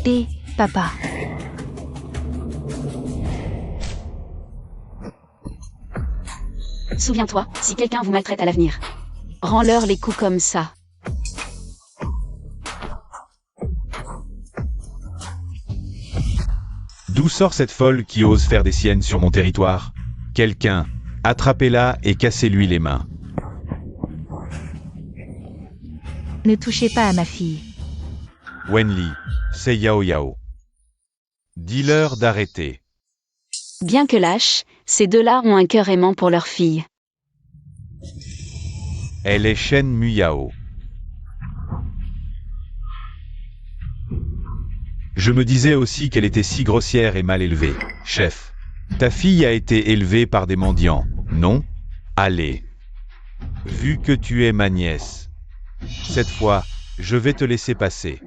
Hé, papa. Souviens-toi, si quelqu'un vous maltraite à l'avenir, rends-leur les coups comme ça. D'où sort cette folle qui ose faire des siennes sur mon territoire? Quelqu'un, attrapez-la et cassez-lui les mains. Ne touchez pas à ma fille. Wenli, c'est Yao Yao. Dis-leur d'arrêter. Bien que lâches, ces deux-là ont un cœur aimant pour leur fille. Elle est Shen Muyao. Je me disais aussi qu'elle était si grossière et mal élevée. Chef, ta fille a été élevée par des mendiants, non? Allez. Vu que tu es ma nièce, cette fois, je vais te laisser passer.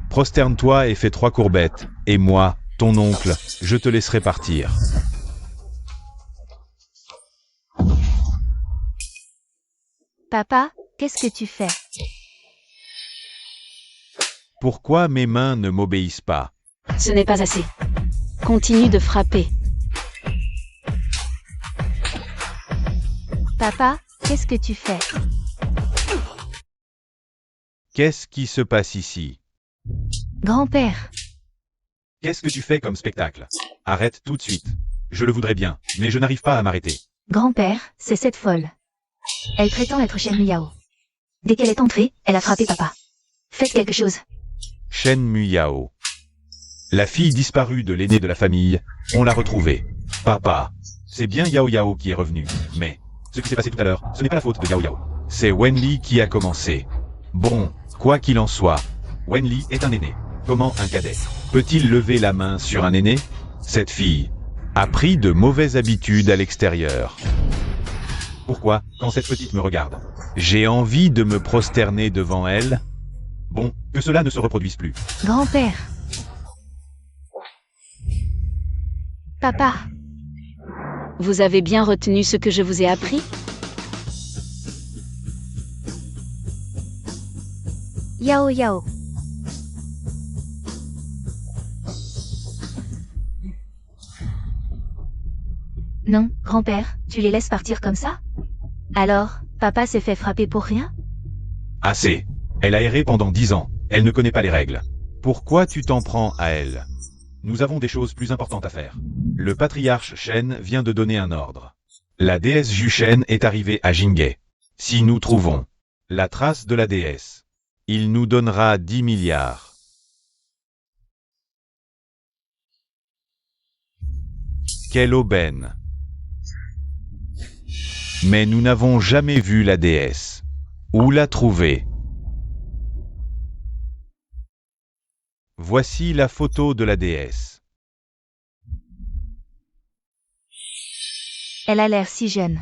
Prosterne-toi et fais 3 courbettes, et moi, ton oncle, je te laisserai partir. Papa, qu'est-ce que tu fais? Pourquoi mes mains ne m'obéissent pas? Ce n'est pas assez. Continue de frapper. Papa, qu'est-ce que tu fais? Qu'est-ce qui se passe ici? Grand-père. Qu'est-ce que tu fais comme spectacle? Arrête tout de suite. Je le voudrais bien, mais je n'arrive pas à m'arrêter. Grand-père, c'est cette folle. Elle prétend être Shen Muyao. Dès qu'elle est entrée, elle a frappé papa. Faites quelque chose. Shen Muyao. La fille disparue de l'aîné de la famille, on l'a retrouvée. Papa, c'est bien Yao Yao qui est revenu, mais ce qui s'est passé tout à l'heure, ce n'est pas la faute de Yao Yao. C'est Wenli qui a commencé. Bon, quoi qu'il en soit, Wenli est un aîné. Comment un cadet peut-il lever la main sur un aîné? Cette fille a pris de mauvaises habitudes à l'extérieur. Pourquoi, quand cette petite me regarde, j'ai envie de me prosterner devant elle? Bon, que cela ne se reproduise plus. Grand-père. Papa. Vous avez bien retenu ce que je vous ai appris? Yao Yao. Non, grand-père, tu les laisses partir comme ça? Alors, papa s'est fait frapper pour rien? Assez. Elle a erré pendant 10 ans. Elle ne connaît pas les règles. Pourquoi tu t'en prends à elle? Nous avons des choses plus importantes à faire. Le patriarche Shen vient de donner un ordre. La déesse Jushen est arrivée à Jinghe. Si nous trouvons la trace de la déesse, il nous donnera 10 milliards. Quelle aubaine! Mais nous n'avons jamais vu la déesse. Où la trouver? Voici la photo de la déesse. Elle a l'air si jeune.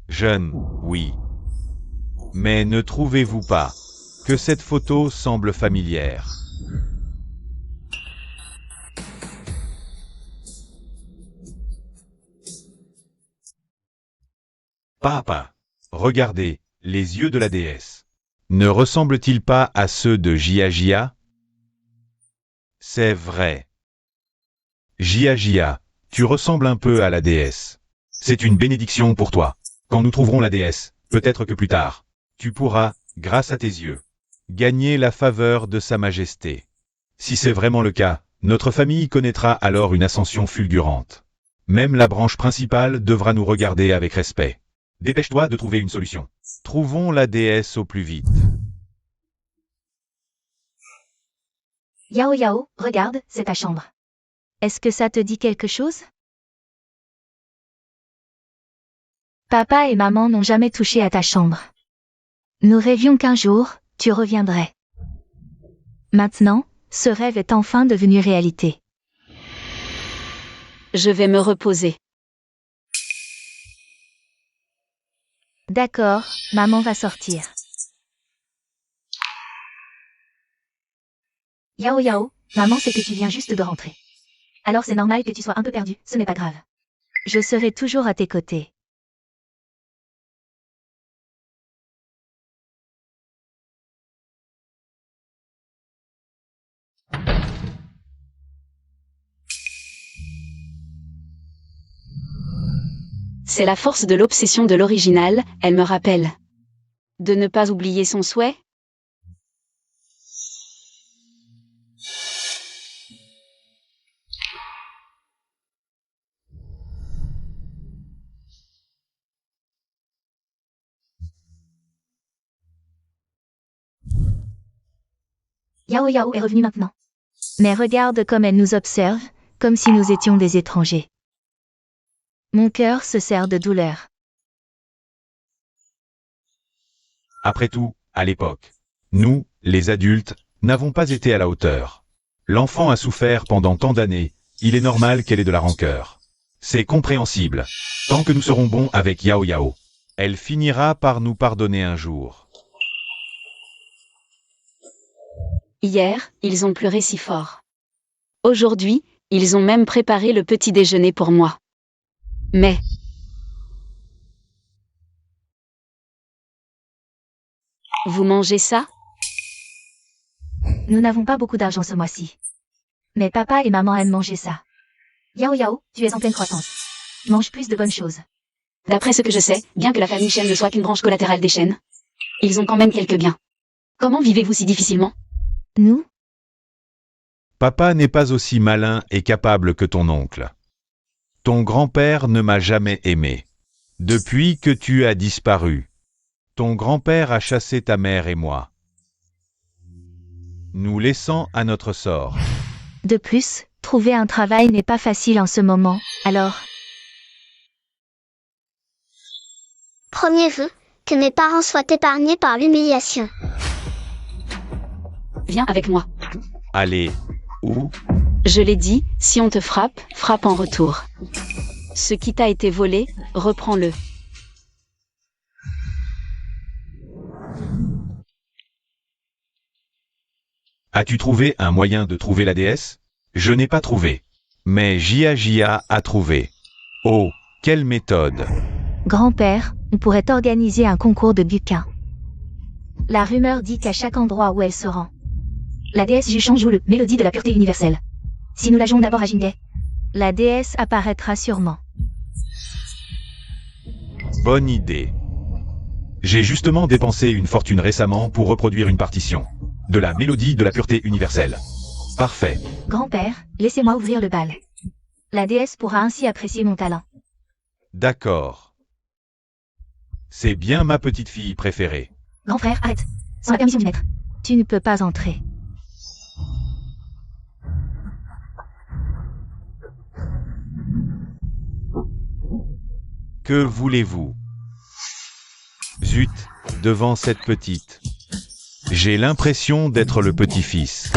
Jeune, oui. Mais ne trouvez-vous pas que cette photo semble familière? Papa, regardez, les yeux de la déesse. Ne ressemblent-ils pas à ceux de Jia? C'est vrai. Jia, tu ressembles un peu à la déesse. C'est une bénédiction pour toi. Quand nous trouverons la déesse, peut-être que plus tard, tu pourras, grâce à tes yeux, gagner la faveur de Sa Majesté. Si c'est vraiment le cas, notre famille connaîtra alors une ascension fulgurante. Même la branche principale devra nous regarder avec respect. Dépêche-toi de trouver une solution. Trouvons la déesse au plus vite. Yao Yao, regarde, c'est ta chambre. Est-ce que ça te dit quelque chose? Papa et maman n'ont jamais touché à ta chambre. Nous rêvions qu'un jour, tu reviendrais. Maintenant, ce rêve est enfin devenu réalité. Je vais me reposer. D'accord, maman va sortir. Yao Yao, maman sait que tu viens juste de rentrer. Alors c'est normal que tu sois un peu perdu, ce n'est pas grave. Je serai toujours à tes côtés. C'est la force de l'obsession de l'original, elle me rappelle. De ne pas oublier son souhait? Yao Yao est revenue maintenant. Mais regarde comme elle nous observe, comme si nous étions des étrangers. Mon cœur se serre de douleur. Après tout, à l'époque, nous, les adultes, n'avons pas été à la hauteur. L'enfant a souffert pendant tant d'années, il est normal qu'elle ait de la rancœur. C'est compréhensible. Tant que nous serons bons avec Yao Yao, elle finira par nous pardonner un jour. Hier, ils ont pleuré si fort. Aujourd'hui, ils ont même préparé le petit déjeuner pour moi. Mais... Vous mangez ça? Nous n'avons pas beaucoup d'argent ce mois-ci. Mais papa et maman aiment manger ça. Yao Yao, tu es en pleine croissance. Mange plus de bonnes choses. D'après ce que je sais, bien que la famille Chen ne soit qu'une branche collatérale des Chen, ils ont quand même quelques biens. Comment vivez-vous si difficilement? Nous? Papa n'est pas aussi malin et capable que ton oncle. Ton grand-père ne m'a jamais aimé. Depuis que tu as disparu, ton grand-père a chassé ta mère et moi, nous laissant à notre sort. De plus, trouver un travail n'est pas facile en ce moment, alors... Premier vœu, que mes parents soient épargnés par l'humiliation. Viens avec moi. Allez, où? Je l'ai dit, si on te frappe, frappe en retour. Ce qui t'a été volé, reprends-le. As-tu trouvé un moyen de trouver la déesse? Je n'ai pas trouvé. Mais Jia a trouvé. Oh, quelle méthode! Grand-père, on pourrait organiser un concours de buquins. La rumeur dit qu'à chaque endroit où elle se rend, la déesse Juchan joue le mélodie de la pureté universelle. Si nous la jouons d'abord à Jingay, la déesse apparaîtra sûrement. Bonne idée. J'ai justement dépensé une fortune récemment pour reproduire une partition de la mélodie de la pureté universelle. Parfait. Grand-père, laissez-moi ouvrir le bal. La déesse pourra ainsi apprécier mon talent. D'accord. C'est bien ma petite fille préférée. Grand frère, arrête. Sans la permission du maître. Tu ne peux pas entrer. Que voulez-vous? Zut, devant cette petite. J'ai l'impression d'être le petit-fils.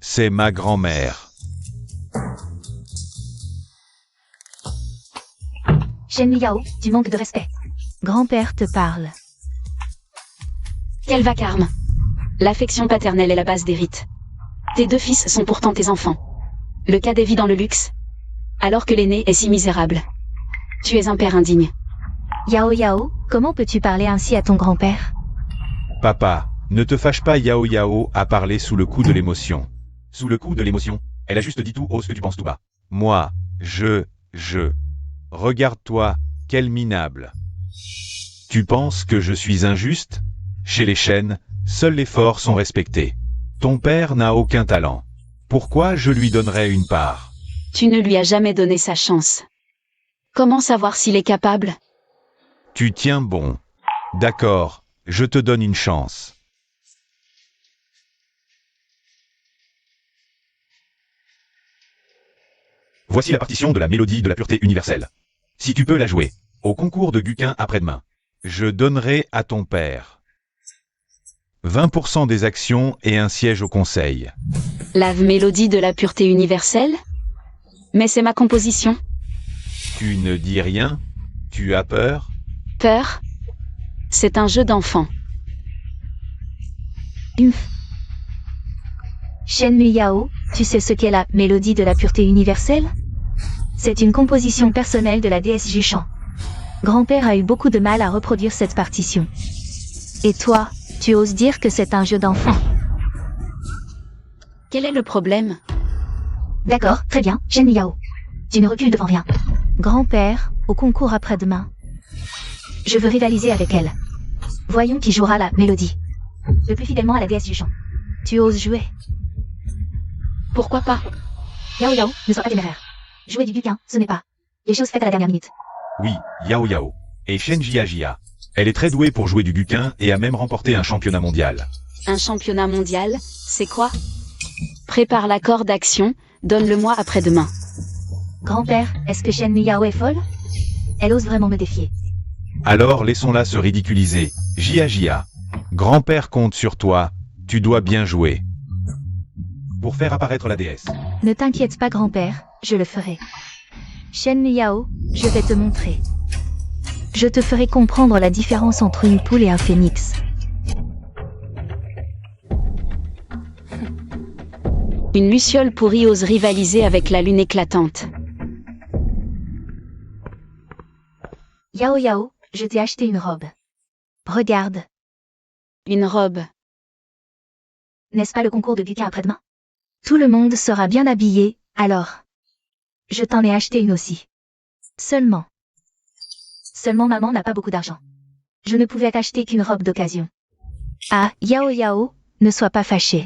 C'est ma grand-mère. Shen Yao, tu manques de respect. Grand-père te parle. Quel vacarme! L'affection paternelle est la base des rites. Tes deux fils sont pourtant tes enfants. Le cadet vit dans le luxe, alors que l'aîné est si misérable. Tu es un père indigne. Yao Yao, comment peux-tu parler ainsi à ton grand-père? Papa, ne te fâche pas, Yao Yao a parlé sous le coup de l'émotion. Sous le coup de l'émotion, elle a juste dit tout haut ce que tu penses tout bas. Moi, je... Regarde-toi, quel minable. Tu penses que je suis injuste? Chez les Chen, seuls les forts sont respectés. Ton père n'a aucun talent. Pourquoi je lui donnerais une part? Tu ne lui as jamais donné sa chance. Comment savoir s'il est capable? Tu tiens bon. D'accord, je te donne une chance. Voici la partition de la mélodie de la pureté universelle. Si tu peux la jouer, au concours de Guquin après-demain, je donnerai à ton père 20% des actions et un siège au conseil. La mélodie de la pureté universelle? Mais c'est ma composition. Tu ne dis rien? Tu as peur? Peur? C'est un jeu d'enfant. Shen Yao, tu sais ce qu'est la mélodie de la pureté universelle? C'est une composition personnelle de la déesse Juchan. Grand-père a eu beaucoup de mal à reproduire cette partition. Et toi, tu oses dire que c'est un jeu d'enfant? Quel est le problème? D'accord, très bien, Shen Yao. Tu ne recules devant rien. Grand-père, au concours après-demain, Je veux rivaliser avec elle. Voyons qui jouera la mélodie le plus fidèlement à la déesse du chant. Tu oses jouer? Pourquoi pas? Yao Yao, ne sois pas téméraire. Jouer du Guqin, ce n'est pas les choses faites à la dernière minute. Oui, Yao Yao. Et Shen Jia. Elle est très douée pour jouer du Guqin et a même remporté un championnat mondial. Un championnat mondial, c'est quoi? Prépare l'accord d'action, donne-le-moi après-demain. Grand-père, est-ce que Shen Yao est folle? Elle ose vraiment me défier. Alors laissons-la se ridiculiser. Jia. Grand-père compte sur toi, tu dois bien jouer. Pour faire apparaître la déesse. Ne t'inquiète pas, grand-père, je le ferai. Shen Yao, je vais te montrer. Je te ferai comprendre la différence entre une poule et un phénix. Une luciole pourrie ose rivaliser avec la lune éclatante. Yao Yao, je t'ai acheté une robe. Regarde. Une robe. N'est-ce pas le concours de Guqin après-demain? Tout le monde sera bien habillé, alors. Je t'en ai acheté une aussi. Seulement maman n'a pas beaucoup d'argent. Je ne pouvais t'acheter qu'une robe d'occasion. Ah, Yao Yao, ne sois pas fâché.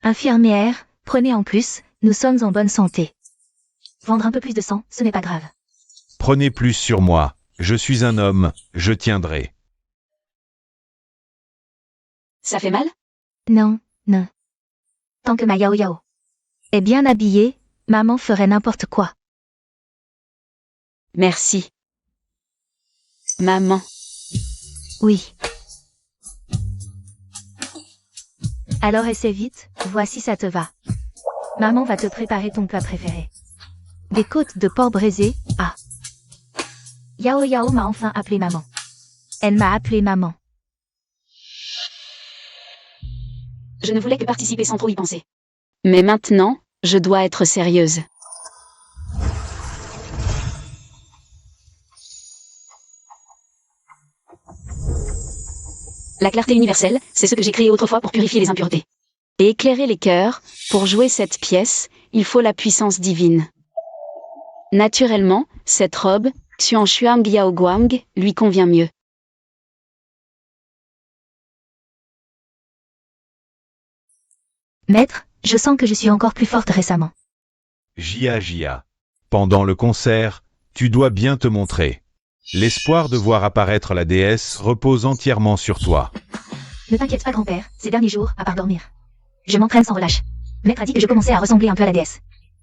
Infirmière, prenez en plus, nous sommes en bonne santé. Vendre un peu plus de sang, ce n'est pas grave. Prenez plus sur moi, je suis un homme, je tiendrai. Ça fait mal? Non. Tant que ma Yao Yao est bien habillée, maman ferait n'importe quoi. Merci. Maman. Oui. Alors essaie vite, vois si ça te va. Maman va te préparer ton plat préféré. Des côtes de porc braisées, ah. Yao Yao m'a enfin appelé maman. Elle m'a appelé maman. Je ne voulais que participer sans trop y penser. Mais maintenant, je dois être sérieuse. La clarté universelle, c'est ce que j'ai créé autrefois pour purifier les impuretés. Et éclairer les cœurs, pour jouer cette pièce, il faut la puissance divine. Naturellement, cette robe, Xuan Shuang Yao Guang, lui convient mieux. Maître, je sens que je suis encore plus forte récemment. Jia. Pendant le concert, tu dois bien te montrer. L'espoir de voir apparaître la déesse repose entièrement sur toi. Ne t'inquiète pas, grand-père, ces derniers jours, à part dormir. Je m'entraîne sans relâche. Maître a dit que je commençais à ressembler un peu à la déesse.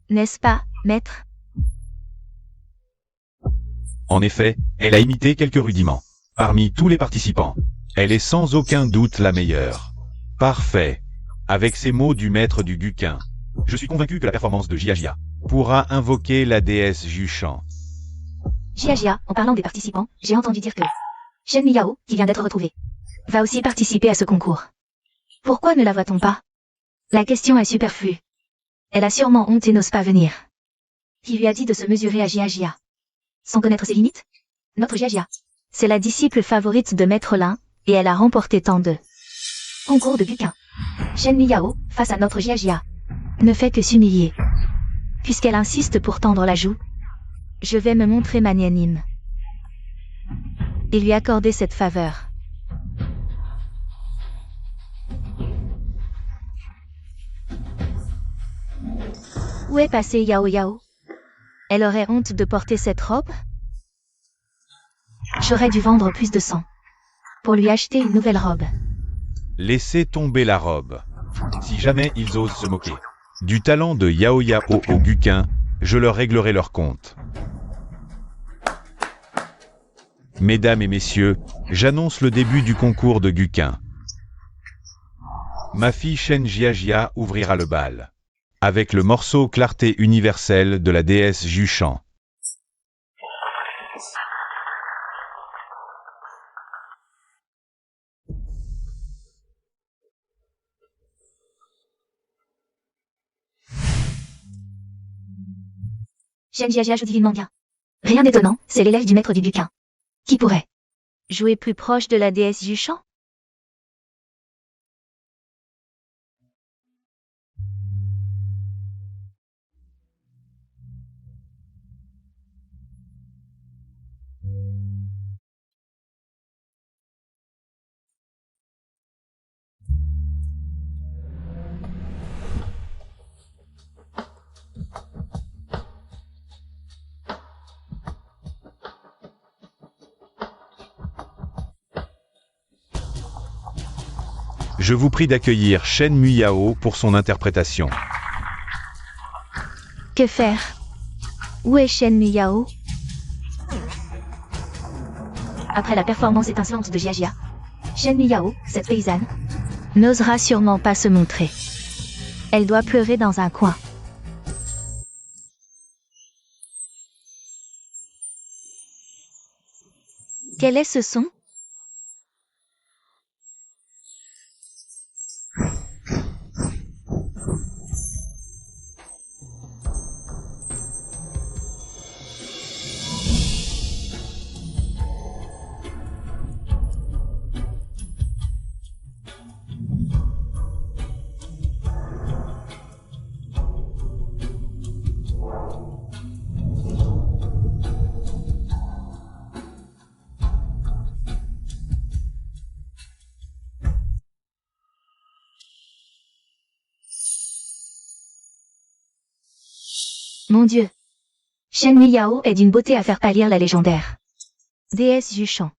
N'est-ce pas, maître? En effet, elle a imité quelques rudiments. Parmi tous les participants, elle est sans aucun doute la meilleure. Parfait. Avec ces mots du maître du Guqin, je suis convaincu que la performance de Jia pourra invoquer la déesse Jushan. Jia, en parlant des participants, j'ai entendu dire que Shen Yao, qui vient d'être retrouvée, va aussi participer à ce concours. Pourquoi ne la voit-on pas? La question est superflue. Elle a sûrement honte et n'ose pas venir. Qui lui a dit de se mesurer à Jia? Sans connaître ses limites? Notre Jia. C'est la disciple favorite de Maître Lin, et elle a remporté tant de concours de Guqin. Shen Yao, face à notre Jia, ne fait que s'humilier. Puisqu'elle insiste pour tendre la joue, je vais me montrer magnanime et lui accorder cette faveur. Où est passée Yao Yao? Elle aurait honte de porter cette robe? J'aurais dû vendre plus de sang pour lui acheter une nouvelle robe. Laissez tomber la robe. Si jamais ils osent se moquer du talent de Yao Yao au Guqin, je leur réglerai leur compte. Mesdames et messieurs, j'annonce le début du concours de Guqin. Ma fille Shen Jia ouvrira le bal avec le morceau Clarté universelle de la déesse Jushan. Shen Jia joue divinement bien. Rien d'étonnant, c'est l'élève du maître du Guqin. Qui pourrait jouer plus proche de la déesse Jushan? Je vous prie d'accueillir Shen Muyao pour son interprétation. Que faire? Où est Shen Muyao? Après la performance étincelante de Jiajia, Shen Muyao, cette paysanne, n'osera sûrement pas se montrer. Elle doit pleurer dans un coin. Quel est ce son? Mon Dieu! Shen Muyao est d'une beauté à faire pâlir la légendaire déesse du chant.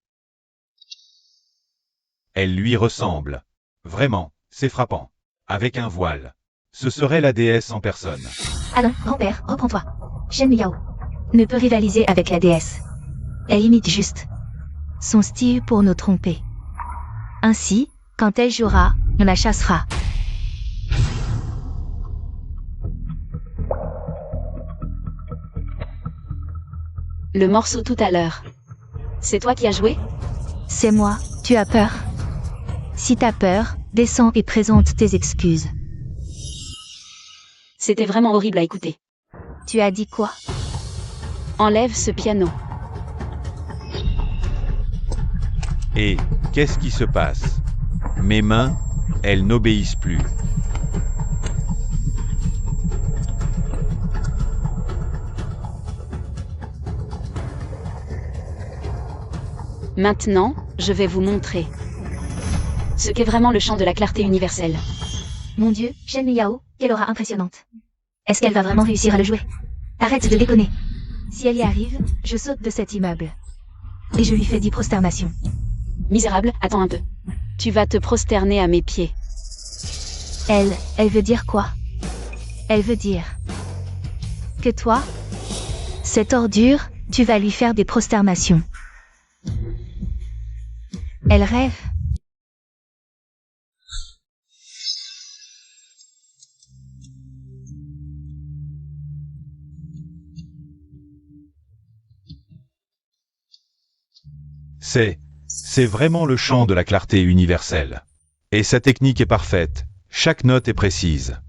Elle lui ressemble. Vraiment, c'est frappant. Avec un voile. Ce serait la déesse en personne. Allons, grand-père, reprends-toi. Shen Muyao ne peut rivaliser avec la déesse. Elle imite juste son style pour nous tromper. Ainsi, quand elle jouera, on la chassera. Le morceau tout à l'heure. C'est toi qui as joué? C'est moi, tu as peur? Si t'as peur, descends et présente tes excuses. C'était vraiment horrible à écouter. Tu as dit quoi? Enlève ce piano. Et, qu'est-ce qui se passe? Mes mains, elles n'obéissent plus. Maintenant, je vais vous montrer ce qu'est vraiment le chant de la clarté universelle. Mon Dieu, Shen Muyao, quelle aura impressionnante. Est-ce qu'elle va vraiment réussir à le jouer? Arrête de déconner. Si elle y arrive, je saute de cet immeuble. Et je lui fais 10 prosternations. Misérable, attends un peu. Tu vas te prosterner à mes pieds. Elle veut dire quoi? Elle veut dire que toi, cette ordure, tu vas lui faire des prosternations. Elle rêve. C'est vraiment le chant de la clarté universelle. Et sa technique est parfaite. Chaque note est précise.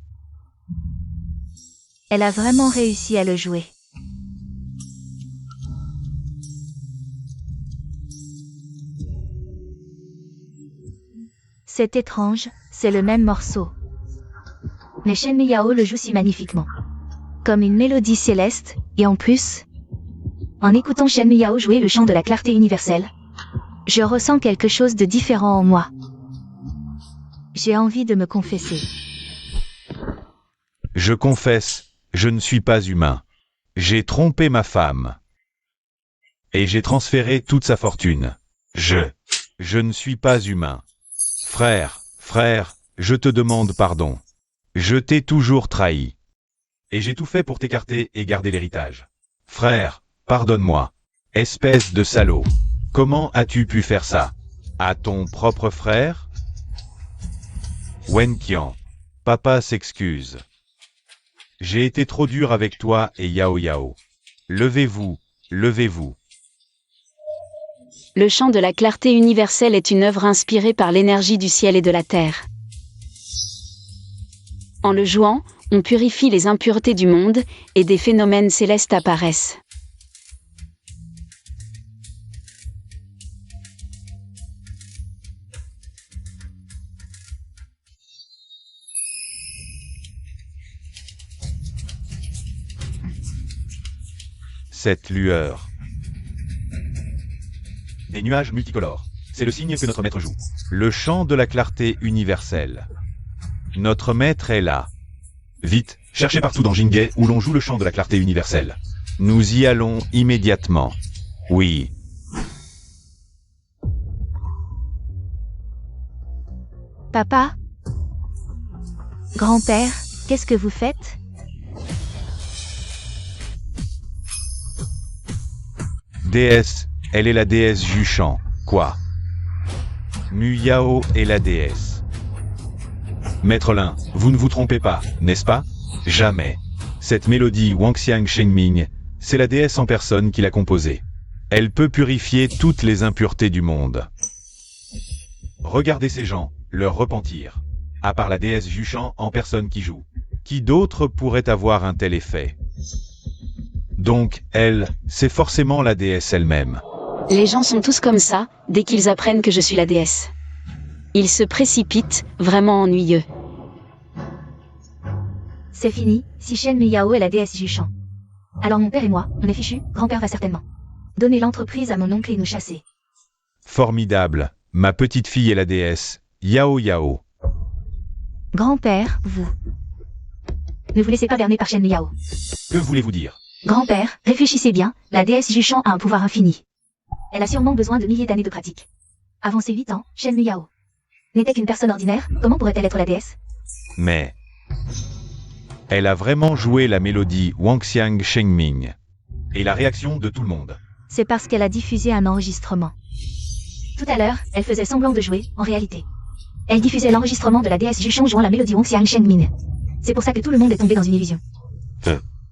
Elle a vraiment réussi à le jouer. C'est étrange, c'est le même morceau. Mais Shen Muyao le joue si magnifiquement. Comme une mélodie céleste, et en plus, en écoutant Shen Muyao jouer le chant de la clarté universelle, je ressens quelque chose de différent en moi. J'ai envie de me confesser. Je confesse, je ne suis pas humain. J'ai trompé ma femme. Et j'ai transféré toute sa fortune. Je ne suis pas humain. Frère, je te demande pardon. Je t'ai toujours trahi. Et j'ai tout fait pour t'écarter et garder l'héritage. Frère, pardonne-moi. Espèce de salaud. Comment as-tu pu faire ça? À ton propre frère? Wen Qian. Papa s'excuse. J'ai été trop dur avec toi et Yao Yao. Levez-vous, levez-vous. Le chant de la clarté universelle est une œuvre inspirée par l'énergie du ciel et de la terre. En le jouant, on purifie les impuretés du monde, et des phénomènes célestes apparaissent. Cette lueur. Des nuages multicolores. C'est le signe que notre maître joue. Le chant de la clarté universelle. Notre maître est là. Vite, cherchez partout dans Jingay où l'on joue le chant de la clarté universelle. Nous y allons immédiatement. Oui. Papa? Grand-père, qu'est-ce que vous faites? Déesse, elle est la déesse Jushan. Quoi? Muyao est la déesse. Maître Lin, vous ne vous trompez pas, n'est-ce pas? Jamais. Cette mélodie Wangxiang Shengming, c'est la déesse en personne qui l'a composée. Elle peut purifier toutes les impuretés du monde. Regardez ces gens, leur repentir. À part la déesse Jushan en personne qui joue. Qui d'autre pourrait avoir un tel effet? Donc, elle, c'est forcément la déesse elle-même. Les gens sont tous comme ça, dès qu'ils apprennent que je suis la déesse. Ils se précipitent, vraiment ennuyeux. C'est fini, si Shen Miyao est la déesse Jushan. Alors mon père et moi, on est fichus, grand-père va certainement donner l'entreprise à mon oncle et nous chasser. Formidable, ma petite fille est la déesse, Yao Yao. Grand-père, vous. Ne vous laissez pas berner par Shen Miyao. Que voulez-vous dire? Grand-père, réfléchissez bien, la déesse Jushan a un pouvoir infini. Elle a sûrement besoin de milliers d'années de pratique. Avant ses 8 ans, Shen Miyao n'était qu'une personne ordinaire, comment pourrait-elle être la déesse? Mais... elle a vraiment joué la mélodie Wangxiang Shengming. Et la réaction de tout le monde. C'est parce qu'elle a diffusé un enregistrement. Tout à l'heure, elle faisait semblant de jouer, en réalité. Elle diffusait l'enregistrement de la déesse Jushan jouant la mélodie Wangxiang Shengming. C'est pour ça que tout le monde est tombé dans une illusion.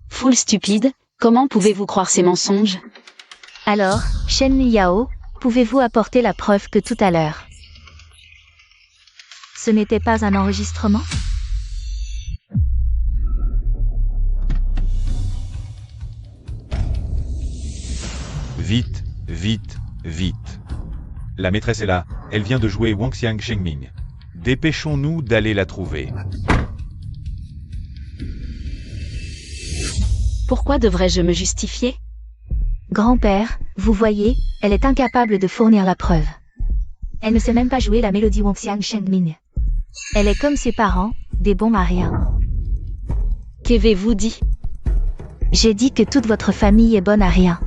Foule stupide, comment pouvez-vous croire ces mensonges? Alors, Shen Miyao, pouvez-vous apporter la preuve que tout à l'heure, ce n'était pas un enregistrement? Vite, vite, vite. La maîtresse est là, elle vient de jouer Wangxiang Shengming. Dépêchons-nous d'aller la trouver. Pourquoi devrais-je me justifier? Grand-père, vous voyez, elle est incapable de fournir la preuve. Elle ne sait même pas jouer la mélodie Wangxiang Shengming. Elle est comme ses parents, des bons mariens. Qu'avez-vous dit? J'ai dit que toute votre famille est bonne à rien.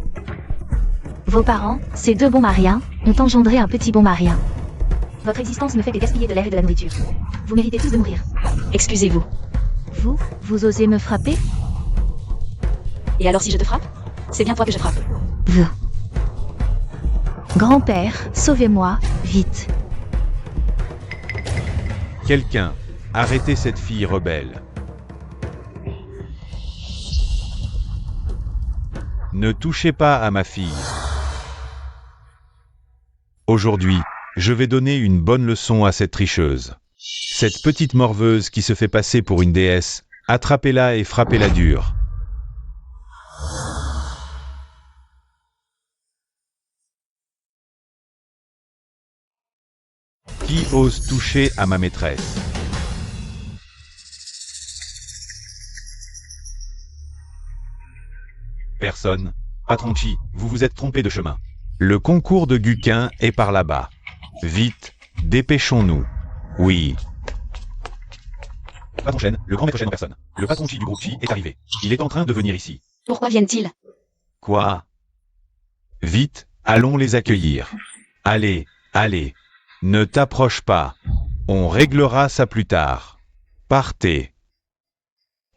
Vos parents, ces deux bons mariens, ont engendré un petit bon marien. Votre existence ne fait que gaspiller de l'air et de la nourriture. Vous méritez tous de mourir. Excusez-vous. Vous osez me frapper? Et alors si je te frappe? C'est bien toi que je frappe. Vous. Grand-père, sauvez-moi, vite. Quelqu'un, arrêtez cette fille rebelle. Ne touchez pas à ma fille. Aujourd'hui, je vais donner une bonne leçon à cette tricheuse. Cette petite morveuse qui se fait passer pour une déesse, attrapez-la et frappez-la dure. Qui ose toucher à ma maîtresse? Personne. Patron Chi, vous vous êtes trompé de chemin. Le concours de Guquin est par là-bas. Vite, dépêchons-nous. Oui. Patron Shen, le grand maître Shen en personne. Le patron Chi du groupe Chi est arrivé. Il est en train de venir ici. Pourquoi viennent-ils? Quoi? Vite, allons les accueillir. Allez, allez. Ne t'approche pas. On réglera ça plus tard. Partez.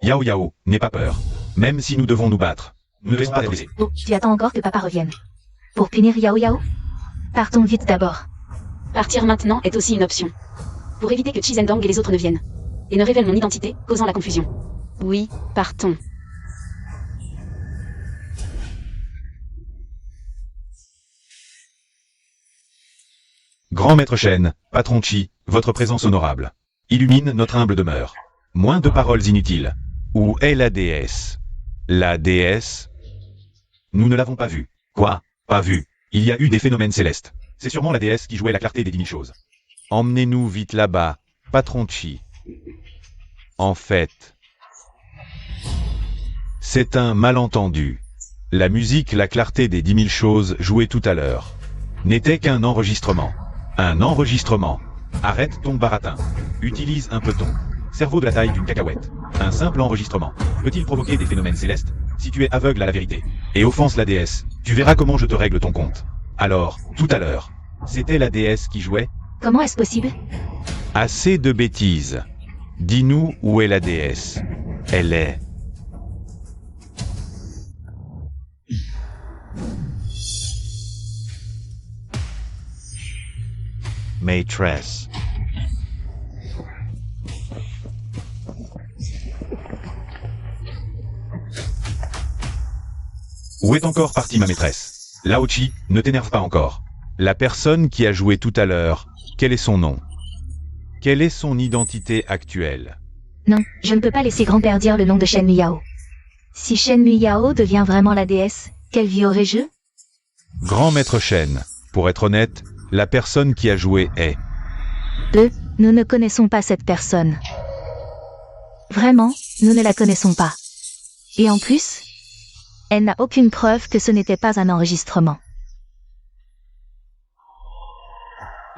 Yao Yao, n'aie pas peur. Même si nous devons nous battre. Nous ne laissons pas blessés. Oh, tu attends encore que papa revienne. Pour punir Yao Yao? Partons vite d'abord. Partir maintenant est aussi une option. Pour éviter que Chizendang et les autres ne viennent. Et ne révèlent mon identité, causant la confusion. Oui, partons. Grand maître Shen, patron Chi, votre présence honorable. Illumine notre humble demeure. Moins de paroles inutiles. Où est la déesse? La déesse? Nous ne l'avons pas vue. Quoi? Pas vue. Il y a eu des phénomènes célestes. C'est sûrement la déesse qui jouait la clarté des 10 000 choses. Emmenez-nous vite là-bas, patron Chi. En fait, c'est un malentendu. La musique La clarté des 10 000 choses jouée tout à l'heure n'était qu'un enregistrement. Un enregistrement. Arrête ton baratin. Utilise un peu ton cerveau de la taille d'une cacahuète. Un simple enregistrement peut-il provoquer des phénomènes célestes? Si tu es aveugle à la vérité et offense la déesse, tu verras comment je te règle ton compte. Alors, tout à l'heure, c'était la déesse qui jouait? Comment est-ce possible? Assez de bêtises. Dis-nous où est la déesse. Elle est... Maîtresse. Où est encore partie ma maîtresse? Lao-Chi, ne t'énerve pas encore. La personne qui a joué tout à l'heure, quel est son nom? Quelle est son identité actuelle? Non, je ne peux pas laisser grand-père dire le nom de Shen Muyao. Si Shen Muyao devient vraiment la déesse, quelle vie aurais-je? Grand maître Shen, pour être honnête, la personne qui a joué est... Nous ne connaissons pas cette personne. Vraiment, nous ne la connaissons pas. Et en plus, elle n'a aucune preuve que ce n'était pas un enregistrement.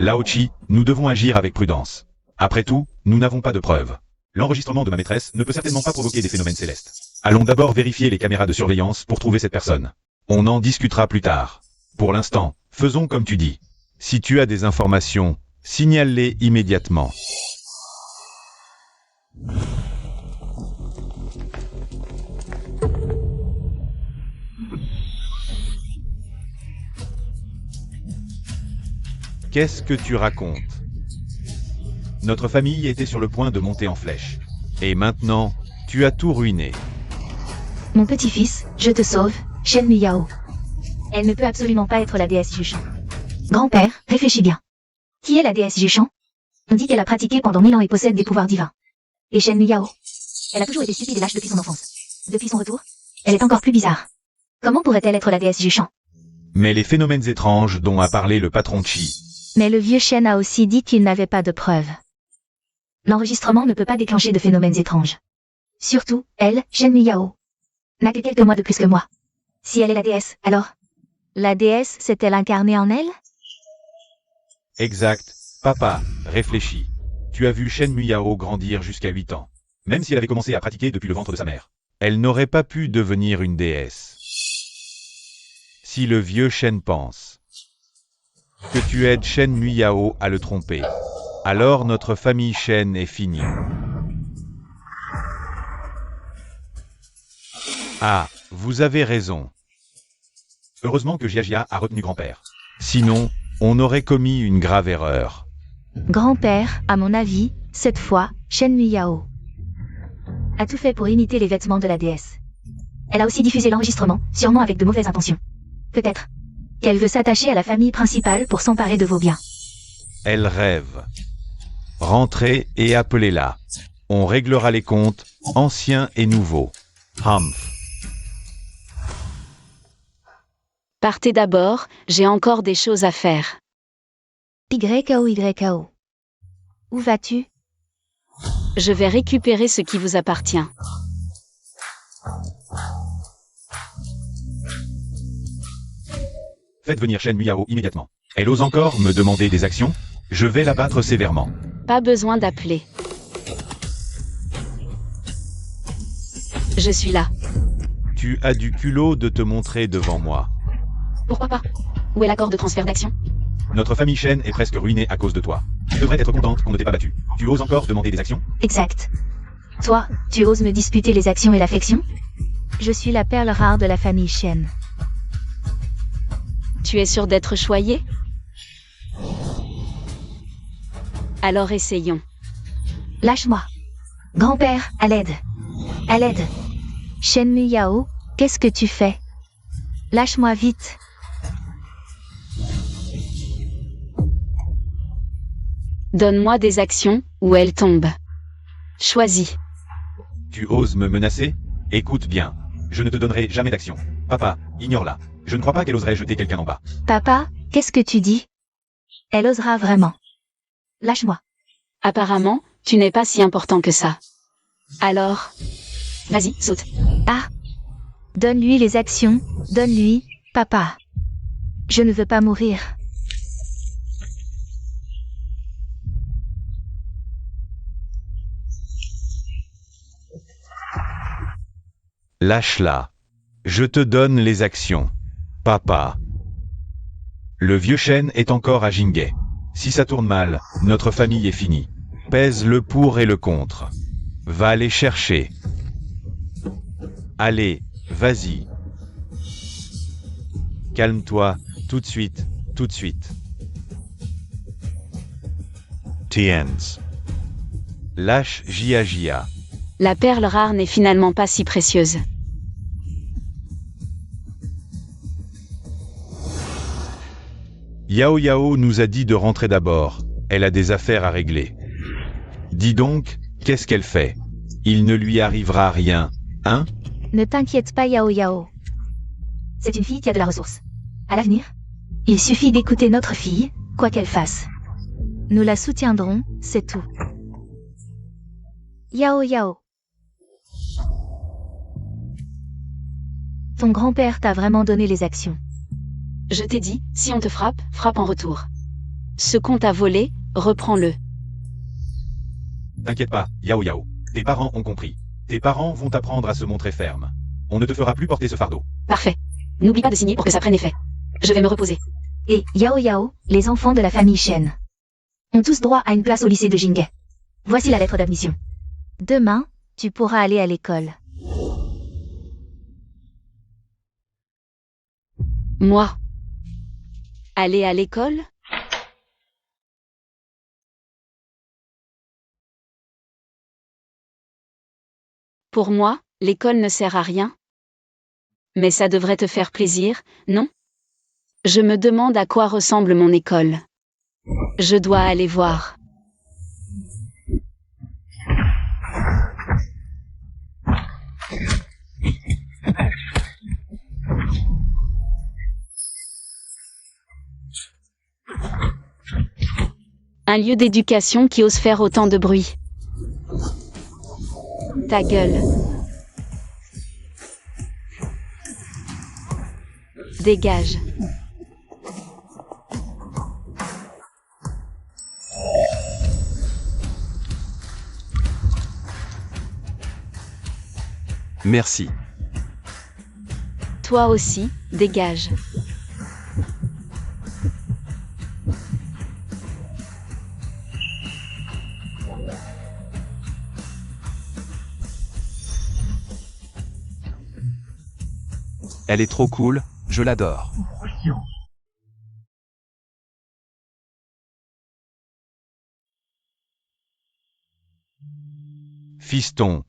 Lao-Chi, nous devons agir avec prudence. Après tout, nous n'avons pas de preuves. L'enregistrement de ma maîtresse ne peut certainement pas provoquer des phénomènes célestes. Allons d'abord vérifier les caméras de surveillance pour trouver cette personne. On en discutera plus tard. Pour l'instant, faisons comme tu dis. Si tu as des informations, signale-les immédiatement. Qu'est-ce que tu racontes? Notre famille était sur le point de monter en flèche. Et maintenant, tu as tout ruiné. Mon petit-fils, je te sauve, Shen Muyao. Elle ne peut absolument pas être la déesse du chant. Grand-père, réfléchis bien. Qui est la déesse du chant? On dit qu'elle a pratiqué pendant 1000 ans et possède des pouvoirs divins. Et Shen Muyao? Elle a toujours été stupide et lâche depuis son enfance. Depuis son retour, elle est encore plus bizarre. Comment pourrait-elle être la déesse du chant? Mais les phénomènes étranges dont a parlé le patron Chi... Mais le vieux Shen a aussi dit qu'il n'avait pas de preuves. L'enregistrement ne peut pas déclencher de phénomènes étranges. Surtout, elle, Shen Muyao, n'a que quelques mois de plus que moi. Si elle est la déesse, alors... La déesse s'est-elle incarnée en elle? Exact. Papa, réfléchis. Tu as vu Shen Muyao grandir jusqu'à 8 ans. Même si elle avait commencé à pratiquer depuis le ventre de sa mère. Elle n'aurait pas pu devenir une déesse. Si le vieux Shen pense que tu aides Shen Muyao à le tromper, alors notre famille Shen est finie. Ah, vous avez raison. Heureusement que Jia a retenu grand-père. Sinon, on aurait commis une grave erreur. Grand-père, à mon avis, cette fois, Shen Muyao a tout fait pour imiter les vêtements de la déesse. Elle a aussi diffusé l'enregistrement, sûrement avec de mauvaises intentions. Peut-être qu'elle veut s'attacher à la famille principale pour s'emparer de vos biens. Elle rêve. Rentrez et appelez-la. On réglera les comptes, anciens et nouveaux. Humph. Partez d'abord, j'ai encore des choses à faire. YKO. Où vas-tu? Je vais récupérer ce qui vous appartient. Faites venir Shen Muyao immédiatement. Elle ose encore me demander des actions? Je vais la battre sévèrement. Pas besoin d'appeler. Je suis là. Tu as du culot de te montrer devant moi. Pourquoi pas? Où est l'accord de transfert d'action? Notre famille Shen est presque ruinée à cause de toi. Tu devrais être contente qu'on ne t'ait pas battu. Tu oses encore demander des actions? Exact. Toi, tu oses me disputer les actions et l'affection? Je suis la perle rare de la famille Shen. Tu es sûr d'être choyé? Alors essayons. Lâche-moi. Grand-père, à l'aide. À l'aide. Shen Muyao, qu'est-ce que tu fais? Lâche-moi vite. Donne-moi des actions, ou elles tombent. Choisis. Tu oses me menacer? Écoute bien. Je ne te donnerai jamais d'action. Papa, ignore-la. Je ne crois pas qu'elle oserait jeter quelqu'un en bas. Papa, qu'est-ce que tu dis? Elle osera vraiment. Lâche-moi. Apparemment, tu n'es pas si important que ça. Alors, vas-y, saute. Ah! Donne-lui les actions, donne-lui, papa. Je ne veux pas mourir. Lâche-la. Je te donne les actions. Papa. Le vieux Shen est encore à Jinghe. Si ça tourne mal, notre famille est finie. Pèse le pour et le contre. Va les chercher. Allez, vas-y. Calme-toi, tout de suite, tout de suite. Tiens. Lâche Jia. La perle rare n'est finalement pas si précieuse. Yao nous a dit de rentrer d'abord. Elle a des affaires à régler. Dis donc, qu'est-ce qu'elle fait? Il ne lui arrivera rien, hein? Ne t'inquiète pas Yao. C'est une fille qui a de la ressource. À l'avenir, il suffit d'écouter notre fille, quoi qu'elle fasse. Nous la soutiendrons, c'est tout. Yao. Ton grand-père t'a vraiment donné les actions. Je t'ai dit, si on te frappe, frappe en retour. Ce qu'on t'a volé, reprends-le. T'inquiète pas, Yao. Tes parents ont compris. Tes parents vont t'apprendre à se montrer ferme. On ne te fera plus porter ce fardeau. Parfait. N'oublie pas de signer pour que ça prenne effet. Je vais me reposer. Et Yao, les enfants de la famille Shen ont tous droit à une place au lycée de Jinghe. Voici la lettre d'admission. Demain, tu pourras aller à l'école. Moi. Aller à l'école? Pour moi, l'école ne sert à rien. Mais ça devrait te faire plaisir, non? Je me demande à quoi ressemble mon école. Je dois aller voir. Un lieu d'éducation qui ose faire autant de bruit. Ta gueule. Dégage. Merci. Toi aussi, dégage. Elle est trop cool, je l'adore. Fiston.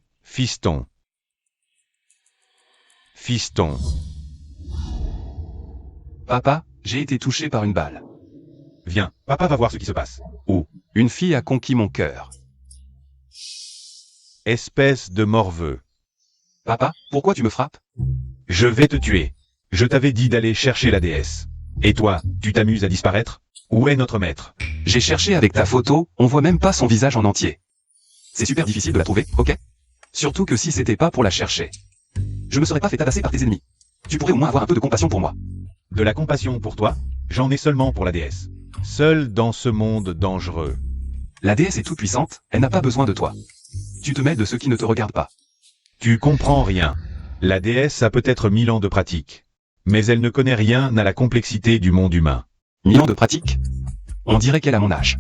Papa, j'ai été touché par une balle. Viens, papa va voir ce qui se passe. Oh, Une fille a conquis mon cœur. espèce de morveux. Papa, pourquoi tu me frappes? Je vais te tuer. Je t'avais dit d'aller chercher la déesse. Et toi, tu t'amuses à disparaître? Où est notre maître? J'ai cherché avec ta photo, on voit même pas son visage en entier. C'est super difficile de la trouver, ok? Surtout que si c'était pas pour la chercher. Je me serais pas fait tabasser par tes ennemis. Tu pourrais au moins avoir un peu de compassion pour moi. De la compassion pour toi? J'en ai seulement pour la déesse. Seule dans ce monde dangereux. La déesse est toute puissante, elle n'a pas besoin de toi. Tu te mêles de ceux qui ne te regardent pas. Tu comprends rien. La déesse a peut-être 1000 ans de pratique. Mais elle ne connaît rien à la complexité du monde humain. 1000 ans de pratique? On dirait qu'elle a mon âge.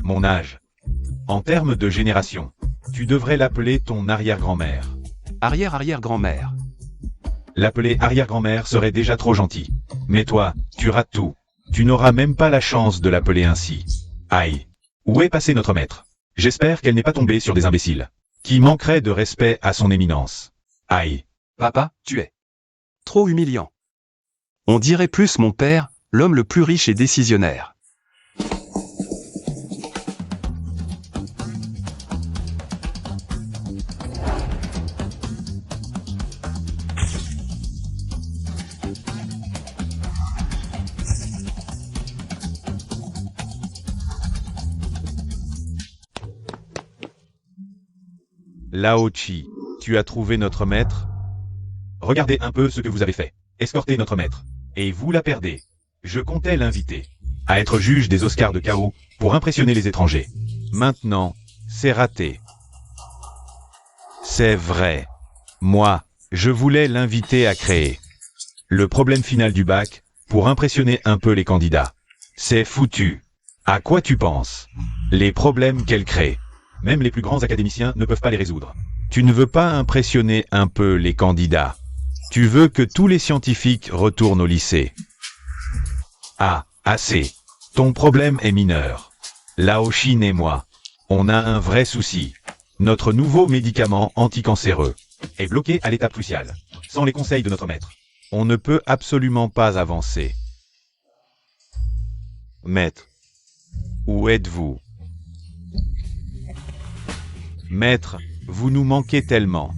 Mon âge. En termes de génération, tu devrais l'appeler ton arrière-grand-mère. Arrière-arrière-grand-mère. L'appeler arrière-grand-mère serait déjà trop gentil. Mais toi, tu rates tout. Tu n'auras même pas la chance de l'appeler ainsi. Aïe. Où est passé notre maître? J'espère qu'elle n'est pas tombée sur des imbéciles qui manqueraient de respect à son éminence. Aïe. Papa, tu es trop humiliant. On dirait plus mon père, l'homme le plus riche et décisionnaire. Lao Chi, tu as trouvé notre maître? Regardez un peu ce que vous avez fait. Escortez notre maître. Et vous la perdez. Je comptais l'inviter à être juge des Oscars de chaos pour impressionner les étrangers. Maintenant, c'est raté. C'est vrai. Moi, je voulais l'inviter à créer le problème final du bac pour impressionner un peu les candidats. C'est foutu. À quoi tu penses? Les problèmes qu'elle crée. Même les plus grands académiciens ne peuvent pas les résoudre. Tu ne veux pas impressionner un peu les candidats. Tu veux que tous les scientifiques retournent au lycée. Ah, assez. Ton problème est mineur. Laoshin et moi, on a un vrai souci. Notre nouveau médicament anticancéreux est bloqué à l'étape cruciale. Sans les conseils de notre maître, on ne peut absolument pas avancer. Maître, où êtes-vous? Maître, vous nous manquez tellement.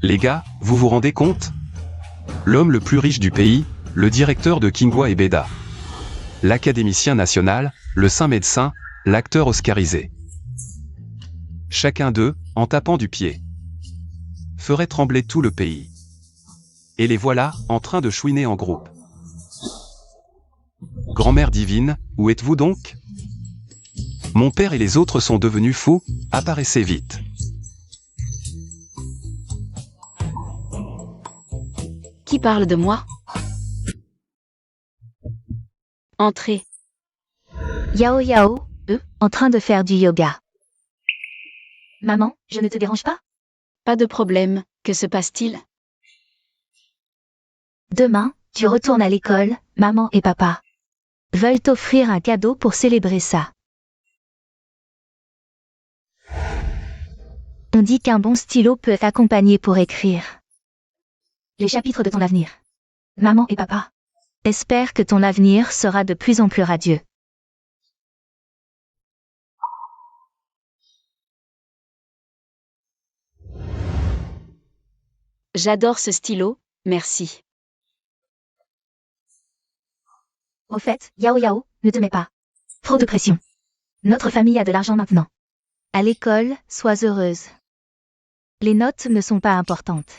Les gars, vous vous rendez compte? L'homme le plus riche du pays, le directeur de Kingwa et Beda. L'académicien national, le saint médecin, l'acteur oscarisé. Chacun d'eux, en tapant du pied, ferait trembler tout le pays. Et les voilà, en train de chouiner en groupe. Grand-mère divine, où êtes-vous donc? Mon père et les autres sont devenus fous, apparaissez vite. Qui parle de moi? Entrez. Yao Yao, eux, en train de faire du yoga. Maman, je ne te dérange pas? Pas de problème, que se passe-t-il? Demain, tu retournes à l'école, maman et papa veulent t'offrir un cadeau pour célébrer ça. On dit qu'un bon stylo peut t'accompagner pour écrire les chapitres de ton avenir. Maman et papa espèrent que ton avenir sera de plus en plus radieux. J'adore ce stylo, merci. Au fait, Yao Yao, ne te mets pas trop de pression. Notre famille a de l'argent maintenant. À l'école, sois heureuse. Les notes ne sont pas importantes.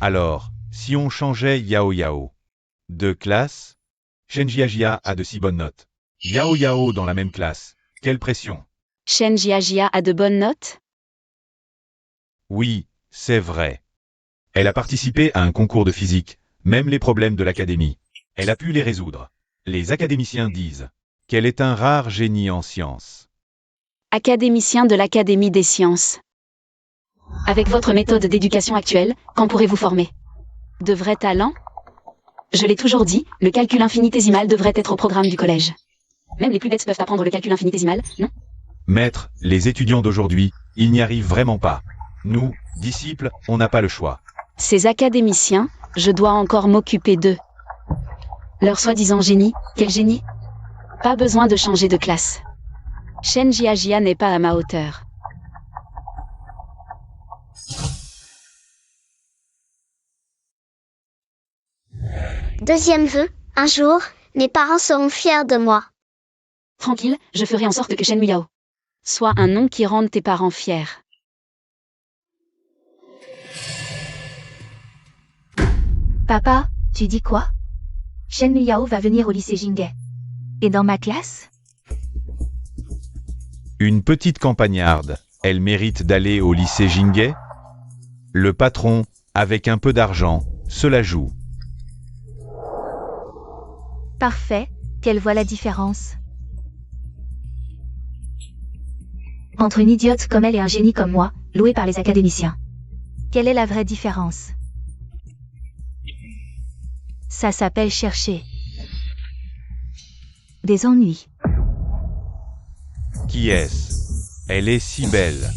Alors, si on changeait Yao Yao de classe, Shenjiajia a de si bonnes notes. Yao Yao dans la même classe, quelle pression. Shen Jiajia a de bonnes notes? Oui, c'est vrai. Elle a participé à un concours de physique, même les problèmes de l'académie. Elle a pu les résoudre. Les académiciens disent qu'elle est un rare génie en sciences. Académicien de l'Académie des sciences. Avec votre méthode d'éducation actuelle, quand pourrez-vous former de vrais talents? Je l'ai toujours dit, le calcul infinitésimal devrait être au programme du collège. Même les plus bêtes peuvent apprendre le calcul infinitésimal, non? Maître, les étudiants d'aujourd'hui, ils n'y arrivent vraiment pas. Nous, disciples, on n'a pas le choix. Ces académiciens, je dois encore m'occuper d'eux. Leur soi-disant génie, quel génie? Pas besoin de changer de classe. Shen Jiajia n'est pas à ma hauteur. Deuxième vœu, un jour, mes parents seront fiers de moi. Tranquille, je ferai en sorte que Shen Yao soit un nom qui rende tes parents fiers. Papa, tu dis quoi? Shen Yao va venir au lycée Jinghe. Et dans ma classe? Une petite campagnarde, elle mérite d'aller au lycée Jinghe? Le patron, avec un peu d'argent, se la joue. Parfait, qu'elle voit la différence. Entre une idiote comme elle et un génie comme moi, loué par les académiciens. Quelle est la vraie différence? Ça s'appelle chercher des ennuis. Qui est-ce? Elle est si belle.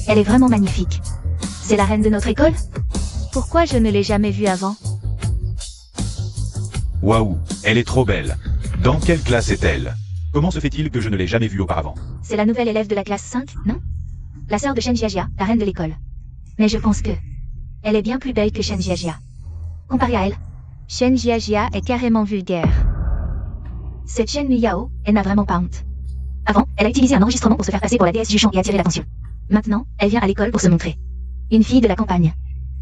Elle est vraiment magnifique. C'est la reine de notre école? Pourquoi je ne l'ai jamais vue avant? Waouh, elle est trop belle. Dans quelle classe est-elle? Comment se fait-il que je ne l'ai jamais vue auparavant? C'est la nouvelle élève de la classe 5, non? La sœur de Shen Jiajia, la reine de l'école. Mais je pense que elle est bien plus belle que Shen Jiajia. Comparé à elle, Shen Jiajia est carrément vulgaire. Cette Shen Yao, elle n'a vraiment pas honte. Avant, elle a utilisé un enregistrement pour se faire passer pour la déesse du chant et attirer l'attention. Maintenant, elle vient à l'école pour se montrer. Une fille de la campagne.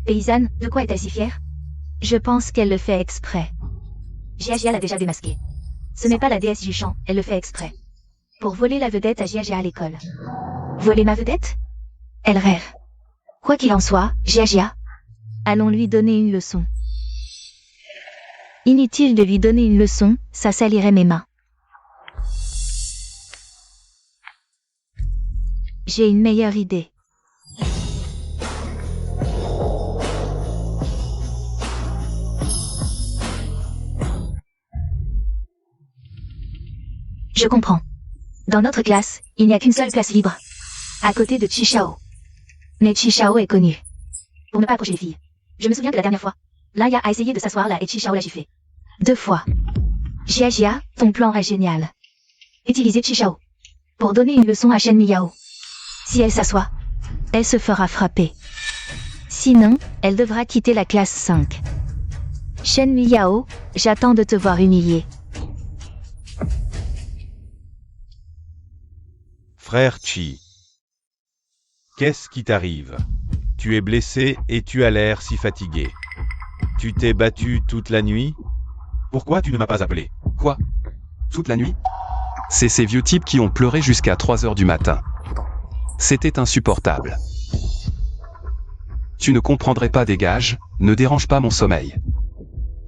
Paysanne, de quoi est-elle si fière? Je pense qu'elle le fait exprès. Jiajia l'a déjà démasquée. Ce n'est pas la déesse du chant, elle le fait exprès. Pour voler la vedette à Jiajia à l'école. Voler ma vedette? Elle rêve. Quoi qu'il en soit, Jiajia, allons lui donner une leçon. Inutile de lui donner une leçon, ça salirait mes mains. J'ai une meilleure idée. Je comprends. Dans notre classe, il n'y a qu'une seule place libre. À côté de Chichao. Mais Chichao est connu. Pour ne pas approcher les filles. Je me souviens que la dernière fois, Laya a essayé de s'asseoir là et Chichao l'a giflé. 2 fois. Jia, ton plan est génial. Utilisez Chichao. Pour donner une leçon à Shen Miyao. Si elle s'assoit, elle se fera frapper. Sinon, elle devra quitter la classe 5. Shen Miyao, j'attends de te voir humilié. Frère Chi. Qu'est-ce qui t'arrive? Tu es blessé et tu as l'air si fatigué. Tu t'es battu toute la nuit? Pourquoi tu ne m'as pas appelé? Quoi? Toute la nuit? C'est ces vieux types qui ont pleuré jusqu'à 3 heures du matin. C'était insupportable. Tu ne comprendrais pas, dégage, ne dérange pas mon sommeil.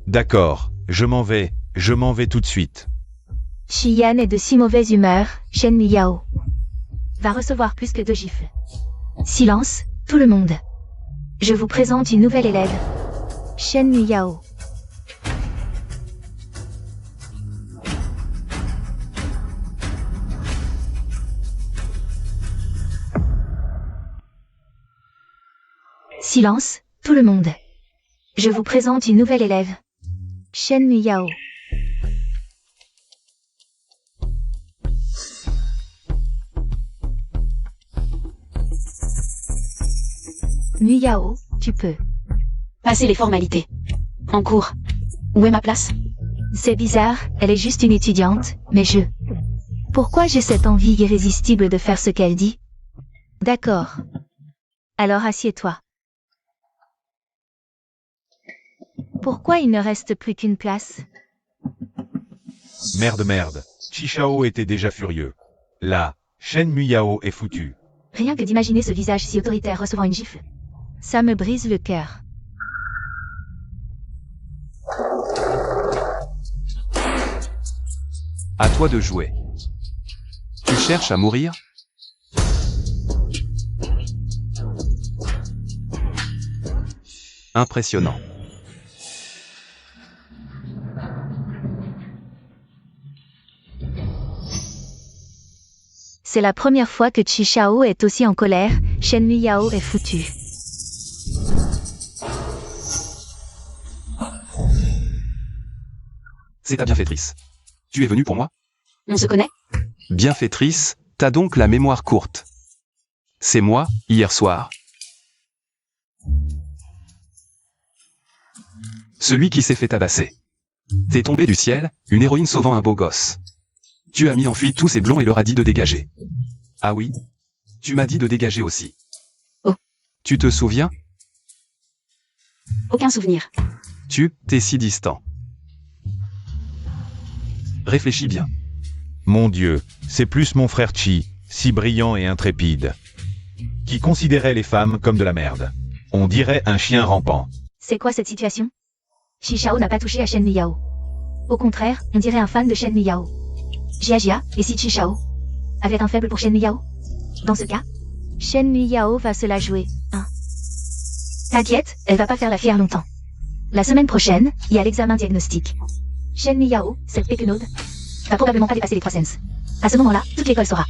D'accord, je m'en vais tout de suite. Xian est de si mauvaise humeur, Shen Miyao va recevoir plus que 2 gifles. Silence, tout le monde. Je vous présente une nouvelle élève. Shen Miyao. Silence, tout le monde. Je vous présente une nouvelle élève. Shen Miyao. Miyao, tu peux. Passez les formalités. En cours. Où est ma place? C'est bizarre, elle est juste une étudiante, mais Pourquoi j'ai cette envie irrésistible de faire ce qu'elle dit? D'accord. Alors assieds-toi. Pourquoi il ne reste plus qu'une place? Merde. Chichao était déjà furieux. Là, Shen Miyao est foutu. Rien que d'imaginer ce visage si autoritaire recevant une gifle. Ça me brise le cœur. À toi de jouer. Tu cherches à mourir? Impressionnant. C'est la première fois que Chichao est aussi en colère, Shen Miyao est foutu. C'est ta bienfaitrice. Tu es venue pour moi? On se connaît? Bienfaitrice, t'as donc la mémoire courte. C'est moi, hier soir. Celui qui s'est fait tabasser. T'es tombé du ciel, une héroïne sauvant un beau gosse. Tu as mis en fuite tous ces blonds et leur as dit de dégager. Ah oui? Tu m'as dit de dégager aussi. Oh. Tu te souviens? Aucun souvenir. T'es si distant. Réfléchis bien. Mon Dieu, c'est plus mon frère Chi, si brillant et intrépide, qui considérait les femmes comme de la merde. On dirait un chien rampant. C'est quoi cette situation? Chichao n'a pas touché à Shen Miyao. Au contraire, on dirait un fan de Shen Miyao. Jia, et si Chichao avait un faible pour Shen Miyao? Dans ce cas, Shen Miyao va se la jouer, hein. T'inquiète, elle va pas faire la fière longtemps. La semaine prochaine, il y a l'examen diagnostic. Shen Miyao, cette péquenaude, va probablement pas dépasser les 3 cents. À ce moment-là, toute l'école saura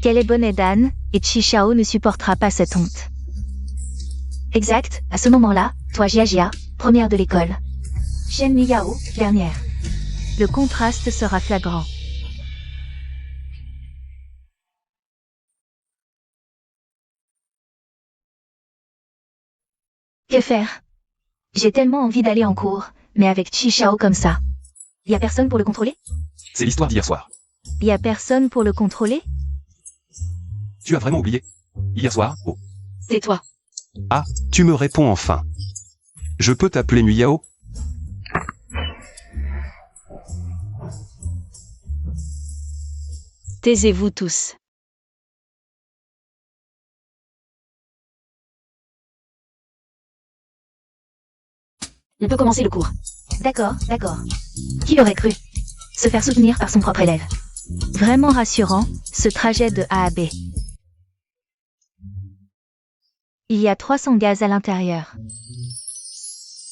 qu'elle est bonne et d'âne, et Chichao ne supportera pas cette honte. Exact, à ce moment-là, toi Jia, première de l'école. Shen Miyao, dernière. Le contraste sera flagrant. Que faire? J'ai tellement envie d'aller en cours, mais avec Chichao comme ça. Y a personne pour le contrôler? C'est l'histoire d'hier soir. Y a personne pour le contrôler? Tu as vraiment oublié? Hier soir, oh. Tais-toi. Ah, tu me réponds enfin. Je peux t'appeler Miyao? Taisez-vous tous. On peut commencer le cours. D'accord, d'accord. Qui aurait cru se faire soutenir par son propre élève? Vraiment rassurant, ce trajet de A à B. Il y a 300 gaz à l'intérieur.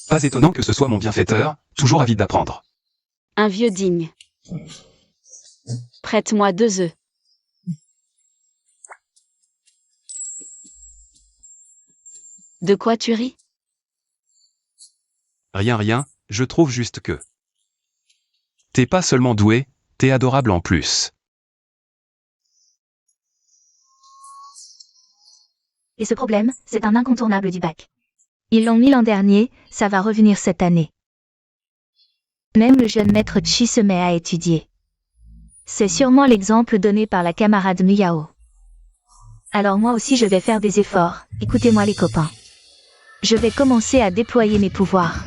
Pas étonnant que ce soit mon bienfaiteur, toujours avide d'apprendre. Un vieux digne. Prête-moi 2 œufs. De quoi tu ris? Rien, je trouve juste que... T'es pas seulement doué, t'es adorable en plus. Et ce problème, c'est un incontournable du bac. Ils l'ont mis l'an dernier, ça va revenir cette année. Même le jeune maître Chi se met à étudier. C'est sûrement l'exemple donné par la camarade Muyao. Alors moi aussi je vais faire des efforts, écoutez-moi les copains. Je vais commencer à déployer mes pouvoirs.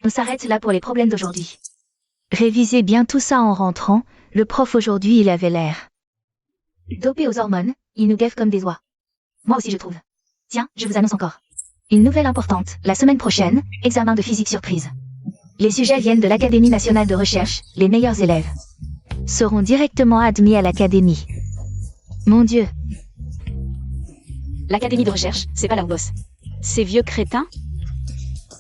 On s'arrête là pour les problèmes d'aujourd'hui. Révisez bien tout ça en rentrant, le prof aujourd'hui il avait l'air dopé aux hormones, il nous gaffe comme des oies. Moi aussi je trouve. Tiens, je vous annonce encore. Une nouvelle importante, la semaine prochaine, examen de physique surprise. Les sujets viennent de l'Académie nationale de recherche, les meilleurs élèves seront directement admis à l'académie. Mon Dieu. L'académie de recherche, c'est pas là où bosse. Ces vieux crétins?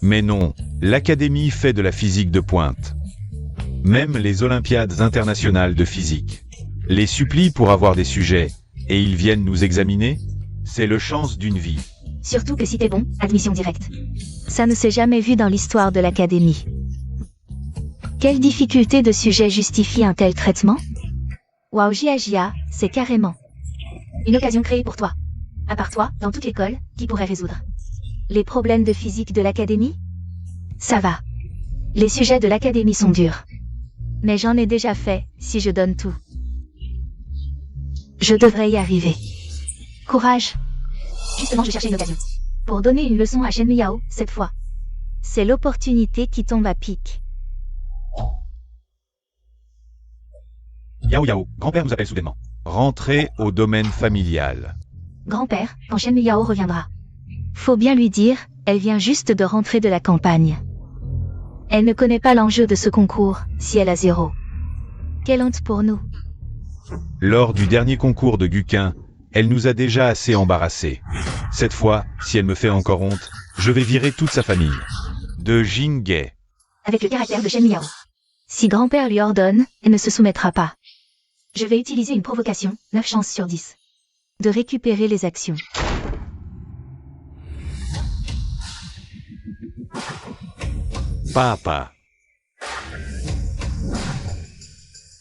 Mais non, l'Académie fait de la physique de pointe. Même les Olympiades internationales de physique les supplient pour avoir des sujets, et ils viennent nous examiner. C'est le chance d'une vie. Surtout que si t'es bon, admission directe. Ça ne s'est jamais vu dans l'histoire de l'académie. Quelle difficulté de sujet justifie un tel traitement? Waouh, Jia, c'est carrément une occasion créée pour toi. À part toi, dans toute l'école, qui pourrait résoudre les problèmes de physique de l'académie? Ça va. Les sujets de l'académie sont durs. Mais j'en ai déjà fait, si je donne tout. Je devrais y arriver. Courage. Justement, je cherchais une occasion pour donner une leçon à Shen Miyao, cette fois. C'est l'opportunité qui tombe à pic. Yao, grand-père nous appelle soudainement. Rentrez au domaine familial. Grand-père, quand Shen Miyao reviendra. Faut bien lui dire, elle vient juste de rentrer de la campagne. Elle ne connaît pas l'enjeu de ce concours, si elle a 0. Quelle honte pour nous. Lors du dernier concours de Guquin, elle nous a déjà assez embarrassés. Cette fois, si elle me fait encore honte, je vais virer toute sa famille. De Jingay. Avec le caractère de Shen Miyao. Si grand-père lui ordonne, elle ne se soumettra pas. Je vais utiliser une provocation, 9 chances sur 10. De récupérer les actions. Papa.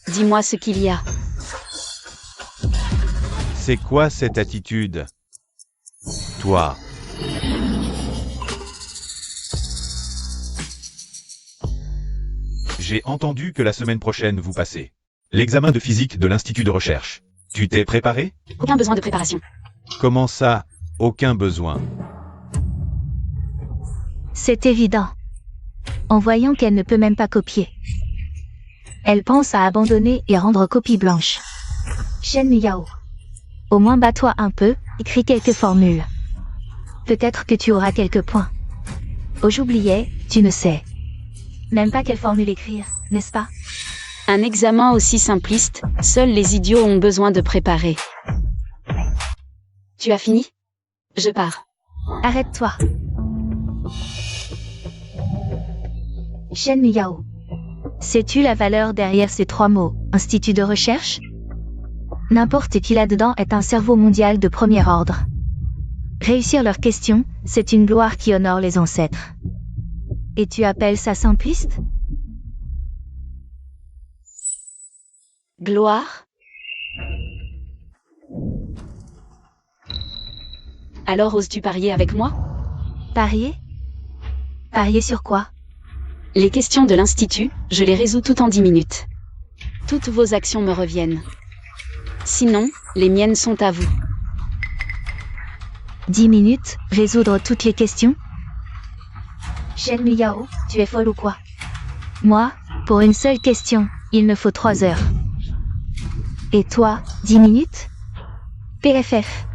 Dis-moi ce qu'il y a. C'est quoi cette attitude? Toi. J'ai entendu que la semaine prochaine vous passez l'examen de physique de l'Institut de recherche. Tu t'es préparé? Aucun besoin de préparation. Comment ça, aucun besoin? C'est évident. En voyant qu'elle ne peut même pas copier. Elle pense à abandonner et rendre copie blanche. Shen Miyao. Au moins bats-toi un peu, écris quelques formules. Peut-être que tu auras quelques points. Oh j'oubliais, tu ne sais même pas quelle formule écrire, n'est-ce pas? Un examen aussi simpliste, seuls les idiots ont besoin de préparer. Tu as fini? Je pars. Arrête-toi. Shen Miyao. Sais-tu la valeur derrière ces 3 mots, institut de recherche? N'importe qui là-dedans est un cerveau mondial de premier ordre. Réussir leurs questions, c'est une gloire qui honore les ancêtres. Et tu appelles ça simpliste? Gloire? Alors oses-tu parier avec moi? Parier? Parier sur quoi? Les questions de l'Institut, je les résous toutes en 10 minutes. Toutes vos actions me reviennent. Sinon, les miennes sont à vous. 10 minutes, résoudre toutes les questions? Shen Miyao, tu es folle ou quoi? Moi, pour une seule question, il me faut 3 heures. Et toi, 10 minutes? PFF.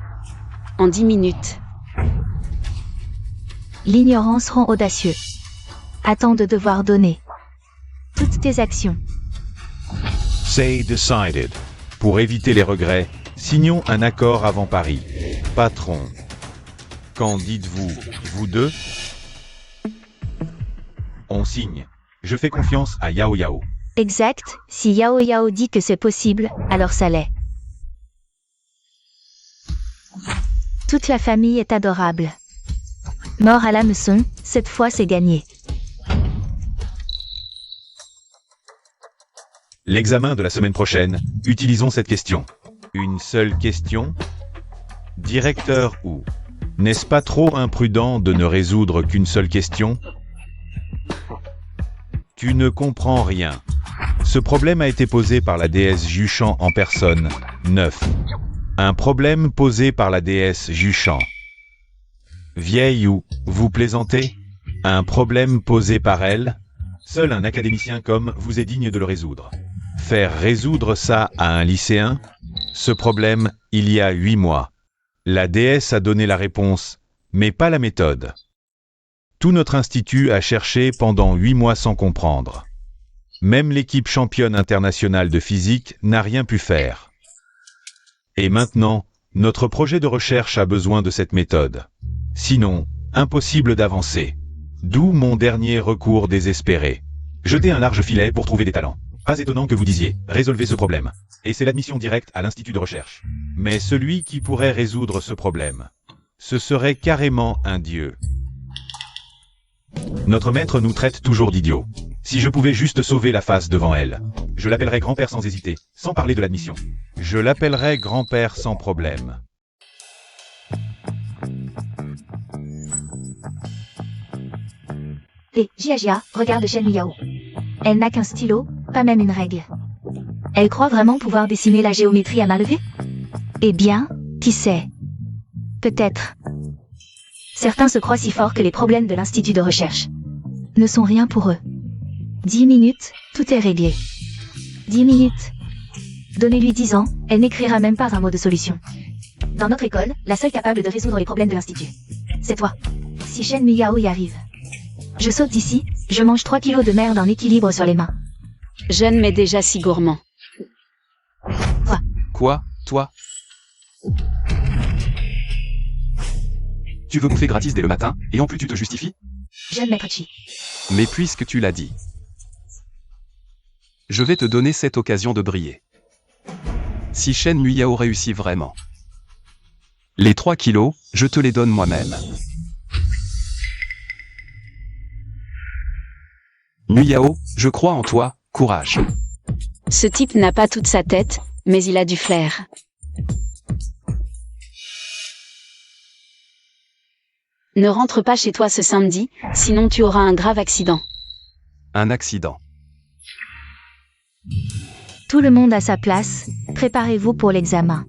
En 10 minutes. L'ignorance rend audacieux. Attends de devoir donner. Toutes tes actions. Say decided. Pour éviter les regrets, signons un accord avant Paris. Patron. Qu'en dites-vous, vous deux? On signe. Je fais confiance à Yao Yao. Exact, si Yao Yao dit que c'est possible, alors ça l'est. Toute la famille est adorable. Mort à l'hameçon, cette fois c'est gagné. L'examen de la semaine prochaine, utilisons cette question. Une seule question? Directeur ou? N'est-ce pas trop imprudent de ne résoudre qu'une seule question? Tu ne comprends rien. Ce problème a été posé par la déesse Juchan en personne. 9. Un problème posé par la déesse Juchan. Vieille ou, vous plaisantez? Un problème posé par elle? Seul un académicien comme vous est digne de le résoudre. Faire résoudre ça à un lycéen? Ce problème, il y a 8 mois. La déesse a donné la réponse, mais pas la méthode. Tout notre institut a cherché pendant 8 mois sans comprendre. Même l'équipe championne internationale de physique n'a rien pu faire. Et maintenant, notre projet de recherche a besoin de cette méthode. Sinon, impossible d'avancer. D'où mon dernier recours désespéré. Jeter un large filet pour trouver des talents. Pas étonnant que vous disiez, résolvez ce problème. Et c'est l'admission directe à l'institut de recherche. Mais celui qui pourrait résoudre ce problème, ce serait carrément un dieu. Notre maître nous traite toujours d'idiots. Si je pouvais juste sauver la face devant elle, je l'appellerais grand-père sans hésiter, sans parler de l'admission. Je l'appellerais grand-père sans problème. Et Jia, regarde Shen Yao. Elle n'a qu'un stylo, pas même une règle. Elle croit vraiment pouvoir dessiner la géométrie à main levée? Eh bien, qui sait? Peut-être. Certains se croient si forts que les problèmes de l'institut de recherche ne sont rien pour eux. 10 minutes, tout est réglé. 10 minutes. Donnez-lui 10 ans, elle n'écrira même pas un mot de solution. Dans notre école, la seule capable de résoudre les problèmes de l'institut, c'est toi. Si Shen Yao y arrive, je saute d'ici, je mange 3 kilos de merde en équilibre sur les mains. Jeune mais déjà si gourmand. Quoi, toi? Tu veux bouffer gratis dès le matin, et en plus tu te justifies? Jeune maître Chi. Mais puisque tu l'as dit, je vais te donner cette occasion de briller. Si Shen Yao réussit vraiment, les 3 kilos, je te les donne moi-même. Yao, je crois en toi, courage. Ce type n'a pas toute sa tête, mais il a du flair. Ne rentre pas chez toi ce samedi, sinon tu auras un grave accident. Un accident. Tout le monde à sa place, préparez-vous pour l'examen.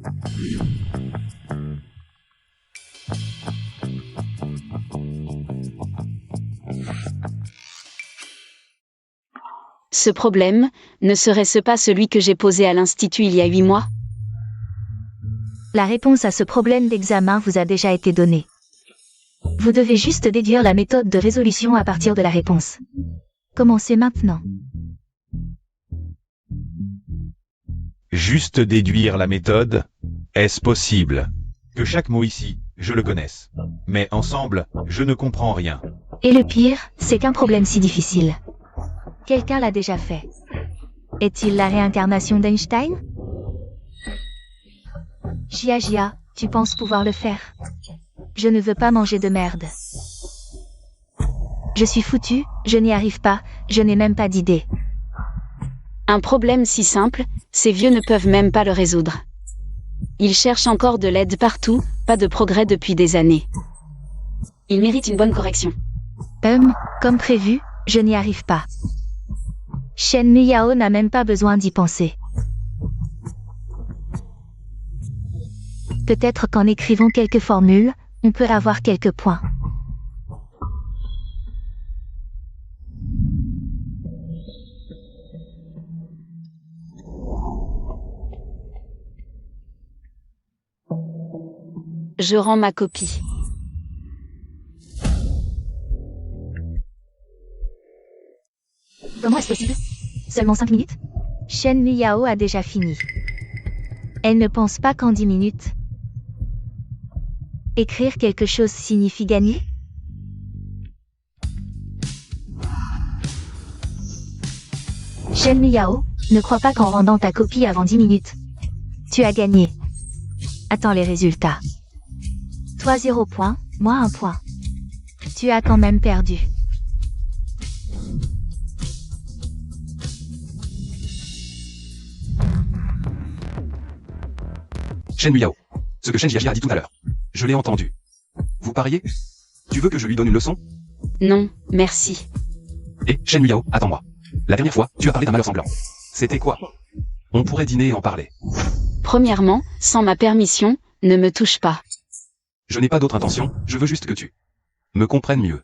Ce problème, ne serait-ce pas celui que j'ai posé à l'institut il y a 8 mois? La réponse à ce problème d'examen vous a déjà été donnée. Vous devez juste déduire la méthode de résolution à partir de la réponse. Commencez maintenant. Juste déduire la méthode? Est-ce possible? Que chaque mot ici, je le connaisse. Mais ensemble, je ne comprends rien. Et le pire, c'est qu'un problème si difficile, quelqu'un l'a déjà fait. Est-il la réincarnation d'Einstein? Jia, tu penses pouvoir le faire? Je ne veux pas manger de merde. Je suis foutu, je n'y arrive pas, je n'ai même pas d'idée. Un problème si simple, ces vieux ne peuvent même pas le résoudre. Ils cherchent encore de l'aide partout, pas de progrès depuis des années. Ils méritent une bonne correction. Comme prévu, je n'y arrive pas. Shen Yao n'a même pas besoin d'y penser. Peut-être qu'en écrivant quelques formules, on peut avoir quelques points. Je rends ma copie. Comment est-ce possible? Seulement 5 minutes? Shen Miyao a déjà fini. Elle ne pense pas qu'en 10 minutes. Écrire quelque chose signifie gagner? Shen Miyao, ne crois pas qu'en rendant ta copie avant 10 minutes, tu as gagné. Attends les résultats. Toi 0 point, moi 1 point. Tu as quand même perdu. Shen Muyao. Ce que Shen Jiajia a dit tout à l'heure. Je l'ai entendu. Vous pariez? Tu veux que je lui donne une leçon? Non, merci. Et, Shen Muyao, attends-moi. La dernière fois, tu as parlé d'un malheur sanglant. C'était quoi? On pourrait dîner et en parler. Premièrement, sans ma permission, ne me touche pas. Je n'ai pas d'autre intention, je veux juste que tu me comprennes mieux.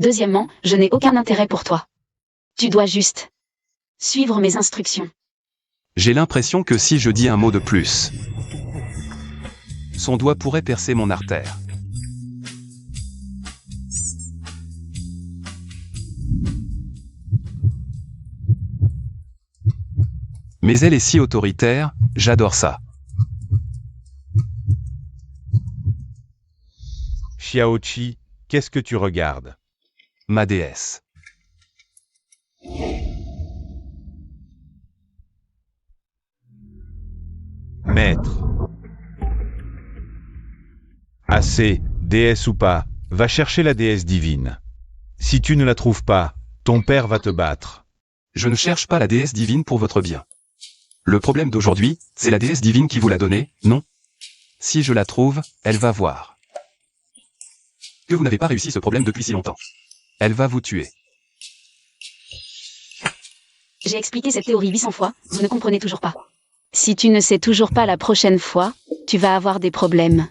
Deuxièmement, je n'ai aucun intérêt pour toi. Tu dois juste suivre mes instructions. J'ai l'impression que si je dis un mot de plus, son doigt pourrait percer mon artère. Mais elle est si autoritaire, j'adore ça. Xiaoqi, qu'est-ce que tu regardes? Ma déesse. Maître. Assez, déesse ou pas, va chercher la déesse divine. Si tu ne la trouves pas, ton père va te battre. Je ne cherche pas la déesse divine pour votre bien. Le problème d'aujourd'hui, c'est la déesse divine qui vous l'a donnée, non? Si je la trouve, elle va voir que vous n'avez pas réussi ce problème depuis si longtemps. Elle va vous tuer. J'ai expliqué cette théorie 800 fois, vous ne comprenez toujours pas. Si tu ne sais toujours pas la prochaine fois, tu vas avoir des problèmes.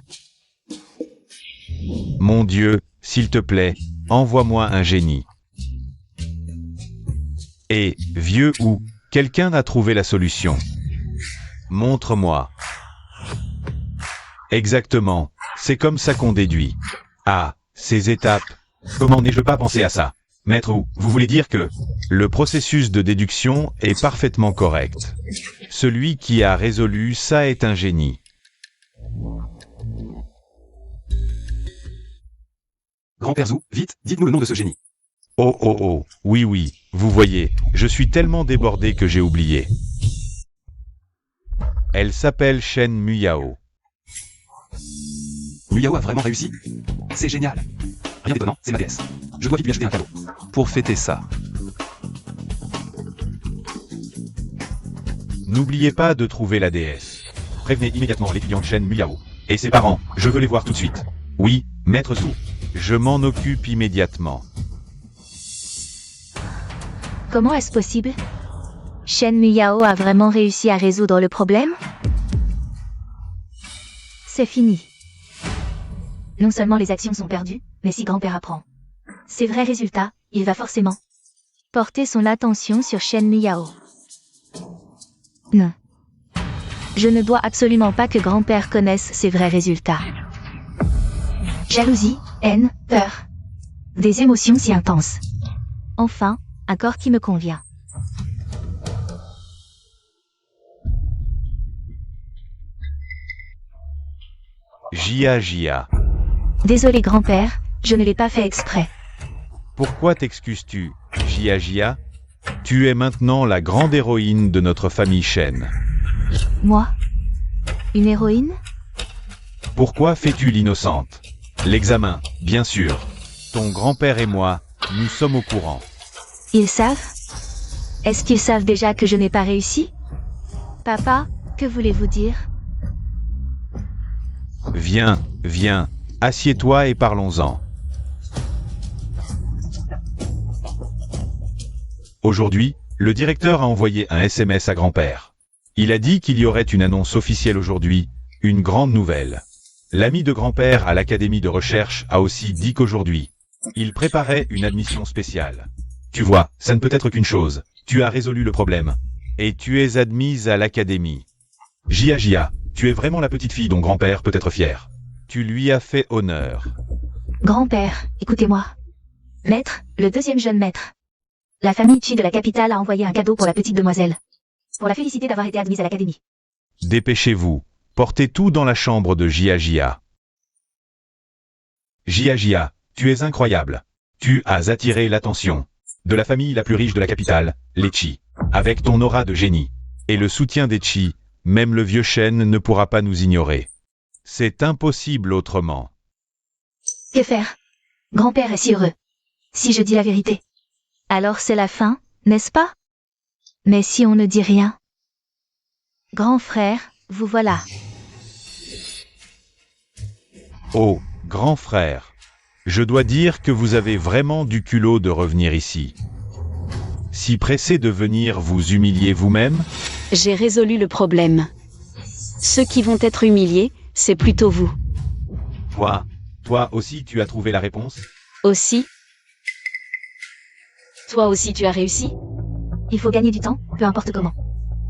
Mon Dieu, s'il te plaît, envoie-moi un génie. Et, vieux ou, quelqu'un a trouvé la solution. Montre-moi. Exactement, c'est comme ça qu'on déduit. Ah, ces étapes. Comment n'ai-je pas pensé à ça? Maître Wu, vous voulez dire que le processus de déduction est parfaitement correct. Celui qui a résolu ça est un génie. Grand-père Zhou, vite, dites-nous le nom de ce génie. Oh oh oh, oui oui, vous voyez, je suis tellement débordé que j'ai oublié. Elle s'appelle Shen Muyao. Muyao a vraiment réussi? C'est génial. Rien d'étonnant, c'est ma déesse. Je dois vite lui acheter un cadeau. Pour fêter ça. N'oubliez pas de trouver la déesse. Prévenez immédiatement l'étudiant Shen Muyao. Et ses parents, je veux les voir tout de suite. Oui, maître Zhou. Je m'en occupe immédiatement. Comment est-ce possible? Shen Muyao a vraiment réussi à résoudre le problème? C'est fini. Non seulement les actions sont perdues, mais si grand-père apprend ses vrais résultats, il va forcément porter son attention sur Shen Muyao. Non. Je ne dois absolument pas que grand-père connaisse ses vrais résultats. Jalousie, haine, peur. Des émotions si intenses. Enfin, un corps qui me convient. Jia. Désolé grand-père, je ne l'ai pas fait exprès. Pourquoi t'excuses-tu, Jia? Tu es maintenant la grande héroïne de notre famille Shen. Moi? Une héroïne? Pourquoi fais-tu l'innocente? L'examen, bien sûr. Ton grand-père et moi, nous sommes au courant. Ils savent? Est-ce qu'ils savent déjà que je n'ai pas réussi? Papa, que voulez-vous dire? Viens, assieds-toi et parlons-en. Aujourd'hui, le directeur a envoyé un SMS à grand-père. Il a dit qu'il y aurait une annonce officielle aujourd'hui, une grande nouvelle. L'ami de grand-père à l'académie de recherche a aussi dit qu'aujourd'hui, il préparait une admission spéciale. Tu vois, ça ne peut être qu'une chose, tu as résolu le problème. Et tu es admise à l'académie. Jia, tu es vraiment la petite fille dont grand-père peut être fier. Tu lui as fait honneur. Grand-père, écoutez-moi. Maître, le deuxième jeune maître. La famille Chi de la capitale a envoyé un cadeau pour la petite demoiselle. Pour la féliciter d'avoir été admise à l'académie. Dépêchez-vous. Portez tout dans la chambre de Jia. Jia, tu es incroyable. Tu as attiré l'attention de la famille la plus riche de la capitale, les Chi. Avec ton aura de génie et le soutien des Chi, même le vieux Shen ne pourra pas nous ignorer. C'est impossible autrement. Que faire? Grand-père est si heureux. Si je dis la vérité. Alors c'est la fin, n'est-ce pas? Mais si on ne dit rien? Grand frère, vous voilà. Oh, grand frère. Je dois dire que vous avez vraiment du culot de revenir ici. Si pressé de venir vous humilier vous-même? J'ai résolu le problème. Ceux qui vont être humiliés, c'est plutôt vous. Toi aussi tu as trouvé la réponse? Aussi? Toi aussi tu as réussi? Il faut gagner du temps, peu importe comment.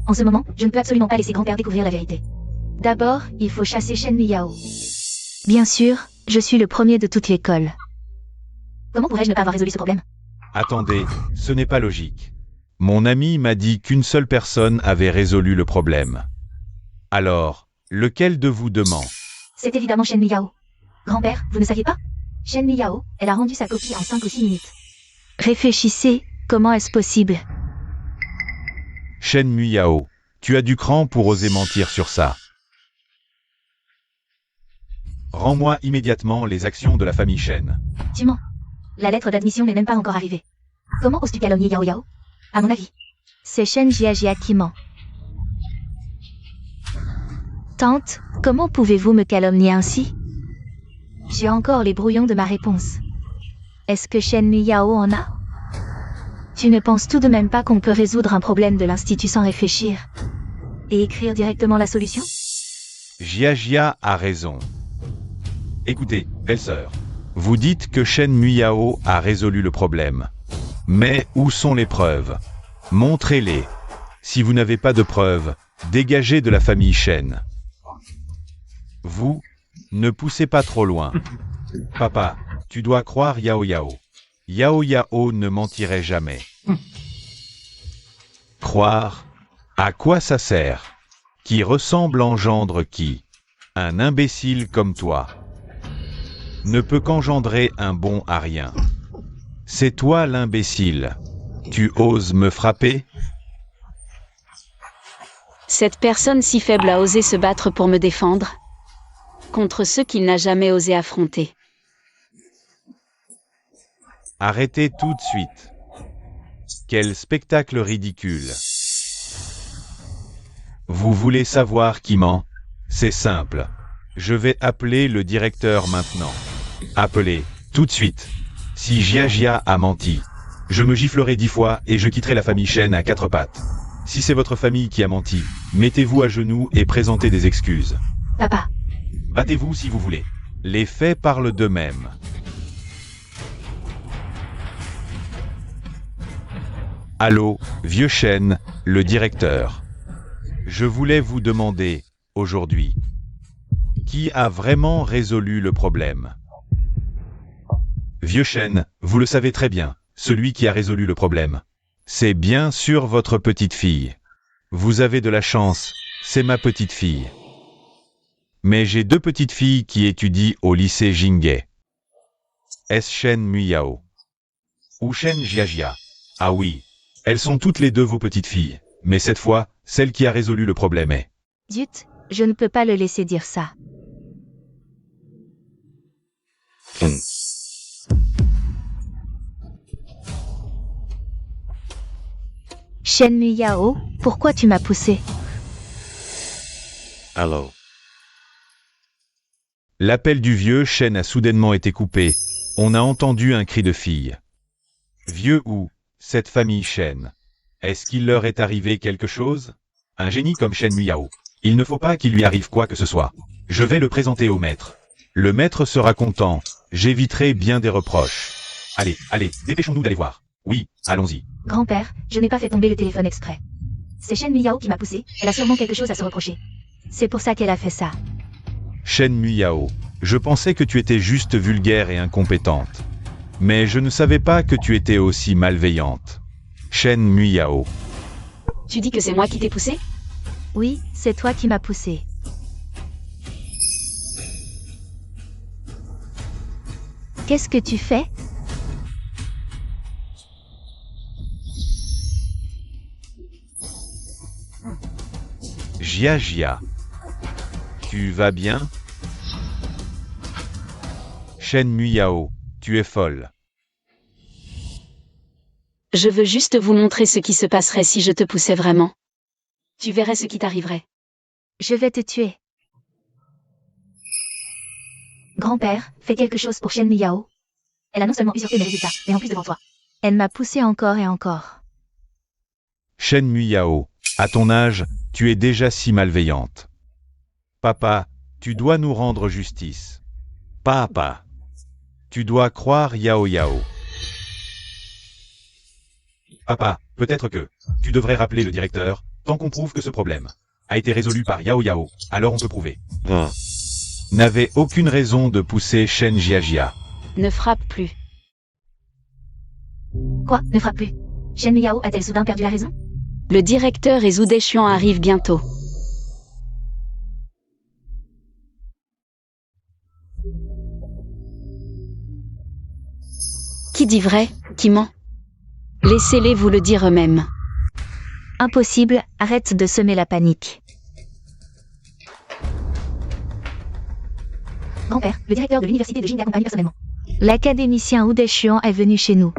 En ce moment, je ne peux absolument pas laisser grand-père découvrir la vérité. D'abord, il faut chasser Shen Miyao. Bien sûr, je suis le premier de toute l'école. Comment pourrais-je ne pas avoir résolu ce problème? Attendez, ce n'est pas logique. Mon ami m'a dit qu'une seule personne avait résolu le problème. Alors, lequel de vous deux ment? C'est évidemment Shen Miyao. Grand-père, vous ne saviez pas? Shen Miyao, elle a rendu sa copie en 5 ou 6 minutes. Réfléchissez, comment est-ce possible? Shen Miyao, tu as du cran pour oser mentir sur ça. Rends-moi immédiatement les actions de la famille Shen. Tu mens. La lettre d'admission n'est même pas encore arrivée. Comment oses-tu calomnier Yao? À mon avis, c'est Shen Jia qui ment. Tante, comment pouvez-vous me calomnier ainsi? J'ai encore les brouillons de ma réponse. Est-ce que Shen Miyao en a? Tu ne penses tout de même pas qu'on peut résoudre un problème de l'Institut sans réfléchir et écrire directement la solution? Jia a raison. Écoutez, belle-sœur, vous dites que Shen Miyao a résolu le problème. Mais où sont les preuves? Montrez-les. Si vous n'avez pas de preuves, dégagez de la famille Shen. Vous, ne poussez pas trop loin. Papa, tu dois croire Yao. Yao ne mentirait jamais. Croire? À quoi ça sert? Qui ressemble engendre qui? Un imbécile comme toi ne peut qu'engendrer un bon à rien. C'est toi l'imbécile. Tu oses me frapper? Cette personne si faible a osé se battre pour me défendre contre ceux qu'il n'a jamais osé affronter. Arrêtez tout de suite. Quel spectacle ridicule. Vous voulez savoir qui ment? C'est simple. Je vais appeler le directeur maintenant. Appelez, tout de suite. Si Jia a menti, je me giflerai 10 fois et je quitterai la famille Shen à 4 pattes. Si c'est votre famille qui a menti, mettez-vous à genoux et présentez des excuses. Papa. Battez-vous si vous voulez. Les faits parlent d'eux-mêmes. Allô, vieux Shen, le directeur. Je voulais vous demander, aujourd'hui, qui a vraiment résolu le problème? Vieux Shen, vous le savez très bien, celui qui a résolu le problème. C'est bien sûr votre petite fille. Vous avez de la chance, c'est ma petite fille. Mais j'ai 2 petites filles qui étudient au lycée Jinghe. Est-ce Shen Miyao? Ou Shen Jia? Ah oui, elles sont toutes les 2 vos petites filles. Mais cette fois, celle qui a résolu le problème est... Zut, je ne peux pas le laisser dire ça. Shen Miyao, pourquoi tu m'as poussé? Allô. L'appel du vieux Shen a soudainement été coupé. On a entendu un cri de fille. Vieux ou, cette famille Shen. Est-ce qu'il leur est arrivé quelque chose? Un génie comme Shen Miyao. Il ne faut pas qu'il lui arrive quoi que ce soit. Je vais le présenter au maître. Le maître sera content. J'éviterai bien des reproches. Allez, dépêchons-nous d'aller voir. Oui, allons-y. Grand-père, je n'ai pas fait tomber le téléphone exprès. C'est Shen Miyao qui m'a poussé, elle a sûrement quelque chose à se reprocher. C'est pour ça qu'elle a fait ça. Shen Muyao, je pensais que tu étais juste vulgaire et incompétente. Mais je ne savais pas que tu étais aussi malveillante. Shen Muyao. Tu dis que c'est moi qui t'ai poussé? Oui, c'est toi qui m'as poussé. Qu'est-ce que tu fais? Jia Jia. Tu vas bien? Shen Muyao, tu es folle. Je veux juste vous montrer ce qui se passerait si je te poussais vraiment. Tu verrais ce qui t'arriverait. Je vais te tuer. Grand-père, fais quelque chose pour Shen Muyao. Elle a non seulement usurpé mes résultats, mais en plus devant toi. Elle m'a poussé encore et encore. Shen Muyao, à ton âge, tu es déjà si malveillante. Papa, tu dois nous rendre justice. Papa, tu dois croire Yao Yao. Papa, peut-être que tu devrais rappeler le directeur, tant qu'on prouve que ce problème a été résolu par Yao Yao, alors on peut prouver. N'avait aucune raison de pousser Shen Jiajia. Ne frappe plus. Quoi? Ne frappe plus. Shen Muyao a-t-elle soudain perdu la raison? Le directeur et Zhu Dechuan arrivent bientôt. Qui dit vrai, qui ment? Laissez-les vous le dire eux-mêmes. Impossible, arrête de semer la panique. Grand-père, le directeur de l'université de Jing l'accompagne personnellement. L'académicien Wu Dechuan est venu chez nous.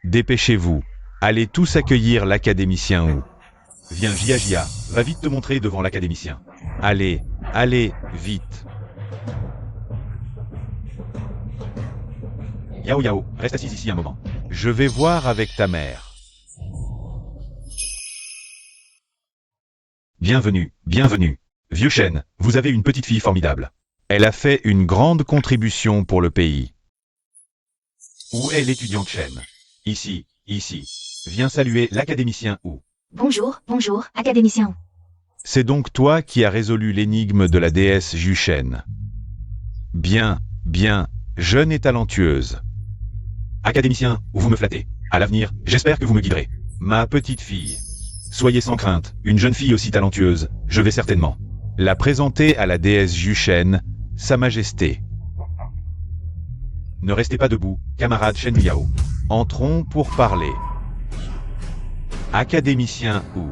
Dépêchez-vous. Allez tous accueillir l'académicien Wu. Viens Jia Jia, va vite te montrer devant l'académicien. Allez, allez, vite. Yao Yao, reste assise ici un moment. Je vais voir avec ta mère. Bienvenue, bienvenue. Vieux Shen, vous avez une petite fille formidable. Elle a fait une grande contribution pour le pays. Où est l'étudiante Shen? Ici, ici. Viens saluer l'académicien Wu. Bonjour, bonjour, académicien Wu. C'est donc toi qui as résolu l'énigme de la déesse Jushen. Bien, bien, jeune et talentueuse. Académicien, vous me flattez. À l'avenir, j'espère que vous me guiderez. Ma petite fille. Soyez sans crainte, une jeune fille aussi talentueuse, je vais certainement la présenter à la déesse Jushen, Sa Majesté. Ne restez pas debout, camarade Shen Muyao. Entrons pour parler. Académicien Wu.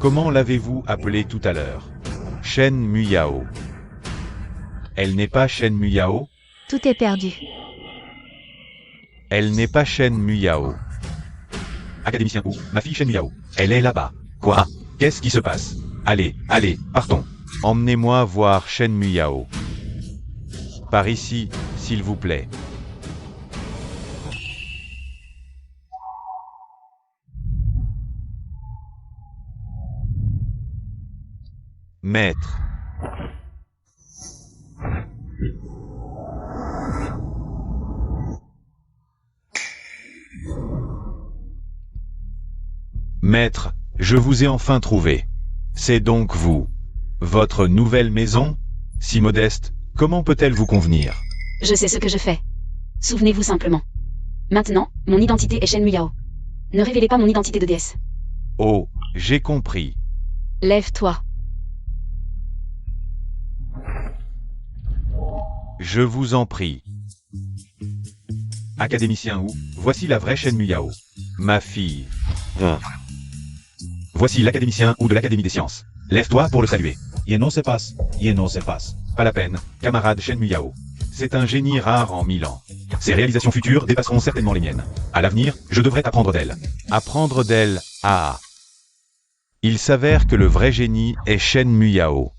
Comment l'avez-vous appelé tout à l'heure? Shen Muyao. Elle n'est pas Shen Muyao? Tout est perdu. Elle n'est pas Shen Muyao. Académicien Wu, ma fille Shen Muyao. Elle est là-bas. Quoi? Qu'est-ce qui se passe? Allez, allez, partons. Emmenez-moi voir Shen Muyao. Par ici, s'il vous plaît. Maître. Maître, je vous ai enfin trouvé. C'est donc vous. Votre nouvelle maison? Si modeste, comment peut-elle vous convenir? Je sais ce que je fais. Souvenez-vous simplement. Maintenant, mon identité est Shen Muyao. Ne révélez pas mon identité de déesse. Oh, j'ai compris. Lève-toi. Je vous en prie. Académicien Wu, voici la vraie Shen Muyao. Ma fille. Voici l'académicien Wu de l'Académie des Sciences. Lève-toi pour le saluer. Yeno se passe, Yeno se passe. Pas la peine, camarade Shen Muyao. C'est un génie rare en 1000 ans. Ses réalisations futures dépasseront certainement les miennes. À l'avenir, je devrais apprendre d'elle. Apprendre d'elle, ah. Il s'avère que le vrai génie est Shen Muyao.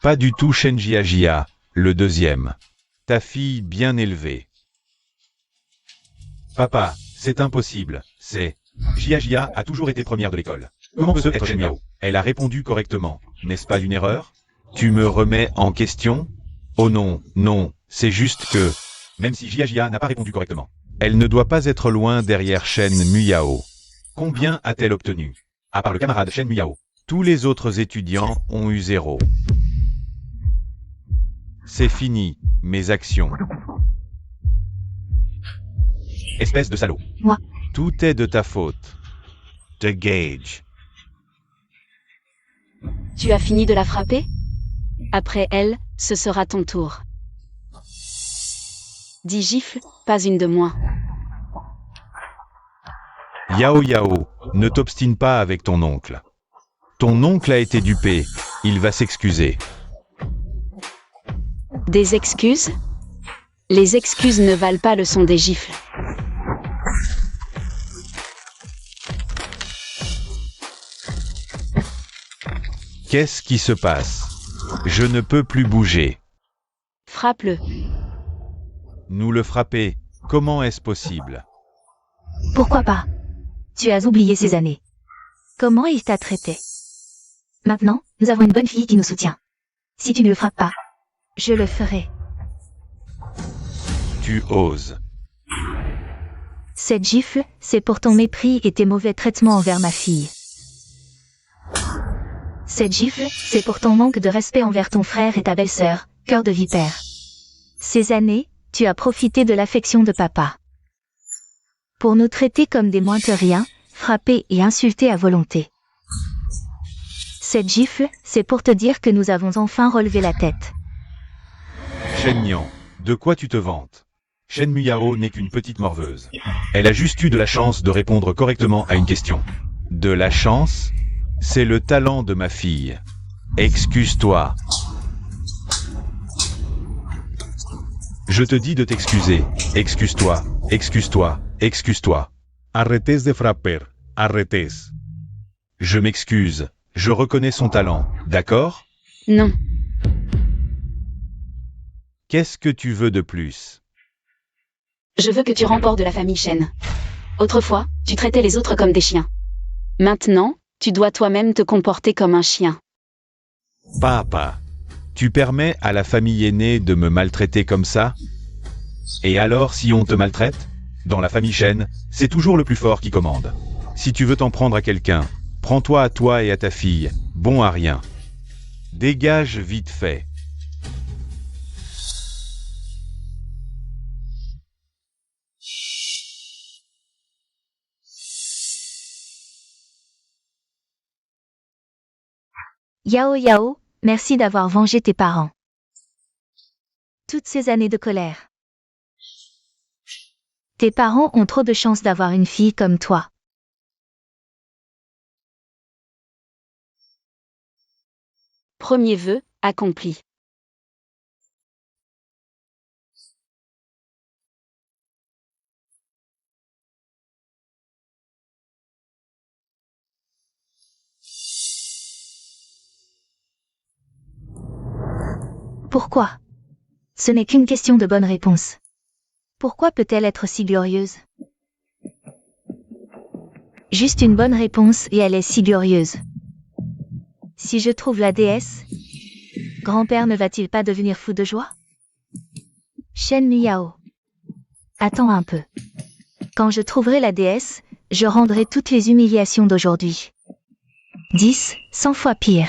Pas du tout Shen Jiajia, le deuxième. Ta fille bien élevée. Papa, c'est impossible, c'est... Jiajia a toujours été première de l'école. Comment peut-ce être Shen Muyao? Elle a répondu correctement. N'est-ce pas une erreur? Tu me remets en question? Oh non, non, c'est juste que... Même si Jiajia n'a pas répondu correctement, elle ne doit pas être loin derrière Shen Muyao. Combien a-t-elle obtenu? À part le camarade Shen Muyao. Tous les autres étudiants ont eu 0. C'est fini, mes actions. Espèce de salaud. Moi. Tout est de ta faute. The Gage. Tu as fini de la frapper? Après elle, ce sera ton tour. 10 gifles, pas une de moins. Yao Yao, ne t'obstine pas avec ton oncle. Ton oncle a été dupé, il va s'excuser. Des excuses? Les excuses ne valent pas le son des gifles. Qu'est-ce qui se passe? Je ne peux plus bouger. Frappe-le. Nous le frapper, comment est-ce possible? Pourquoi pas? Tu as oublié ces années. Comment il t'a traité? Maintenant, nous avons une bonne fille qui nous soutient. Si tu ne le frappes pas, je le ferai. Tu oses. Cette gifle, c'est pour ton mépris et tes mauvais traitements envers ma fille. Cette gifle, c'est pour ton manque de respect envers ton frère et ta belle-sœur, cœur de vipère. Ces années, tu as profité de l'affection de papa. Pour nous traiter comme des moins que rien, frapper et insulter à volonté. Cette gifle, c'est pour te dire que nous avons enfin relevé la tête. Shen Nian, de quoi tu te vantes? Shen Muyao n'est qu'une petite morveuse. Elle a juste eu de la chance de répondre correctement à une question. De la chance? C'est le talent de ma fille. Excuse-toi. Je te dis de t'excuser. Excuse-toi, excuse-toi, excuse-toi. Arrêtez de frapper, arrêtez. Je m'excuse, je reconnais son talent, d'accord? Non. Qu'est-ce que tu veux de plus? Je veux que tu remportes de la famille Shen. Autrefois, tu traitais les autres comme des chiens. Maintenant, tu dois toi-même te comporter comme un chien. Papa, tu permets à la famille aînée de me maltraiter comme ça? Et alors si on te maltraite? Dans la famille Shen, c'est toujours le plus fort qui commande. Si tu veux t'en prendre à quelqu'un, prends-toi à toi et à ta fille, bon à rien. Dégage vite fait. Yao Yao, merci d'avoir vengé tes parents. Toutes ces années de colère. Tes parents ont trop de chance d'avoir une fille comme toi. Premier vœu, accompli. Pourquoi? Ce n'est qu'une question de bonne réponse. Pourquoi peut-elle être si glorieuse? Juste une bonne réponse et elle est si glorieuse. Si je trouve la déesse, grand-père ne va-t-il pas devenir fou de joie? Shen Muyao. Attends un peu. Quand je trouverai la déesse, je rendrai toutes les humiliations d'aujourd'hui. 10, 100 fois pire.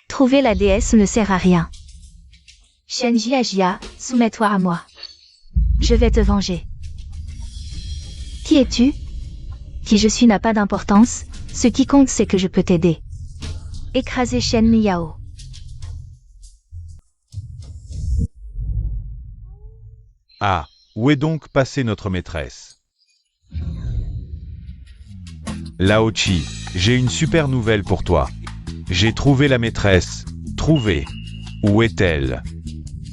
Trouver la déesse ne sert à rien. Shen Jiajia, soumets-toi à moi. Je vais te venger. Qui es-tu? Qui je suis n'a pas d'importance, ce qui compte c'est que je peux t'aider. Écraser Shen Muyao. Ah, où est donc passée notre maîtresse? Lao Chi, j'ai une super nouvelle pour toi. J'ai trouvé la maîtresse. Trouvé. Où est-elle?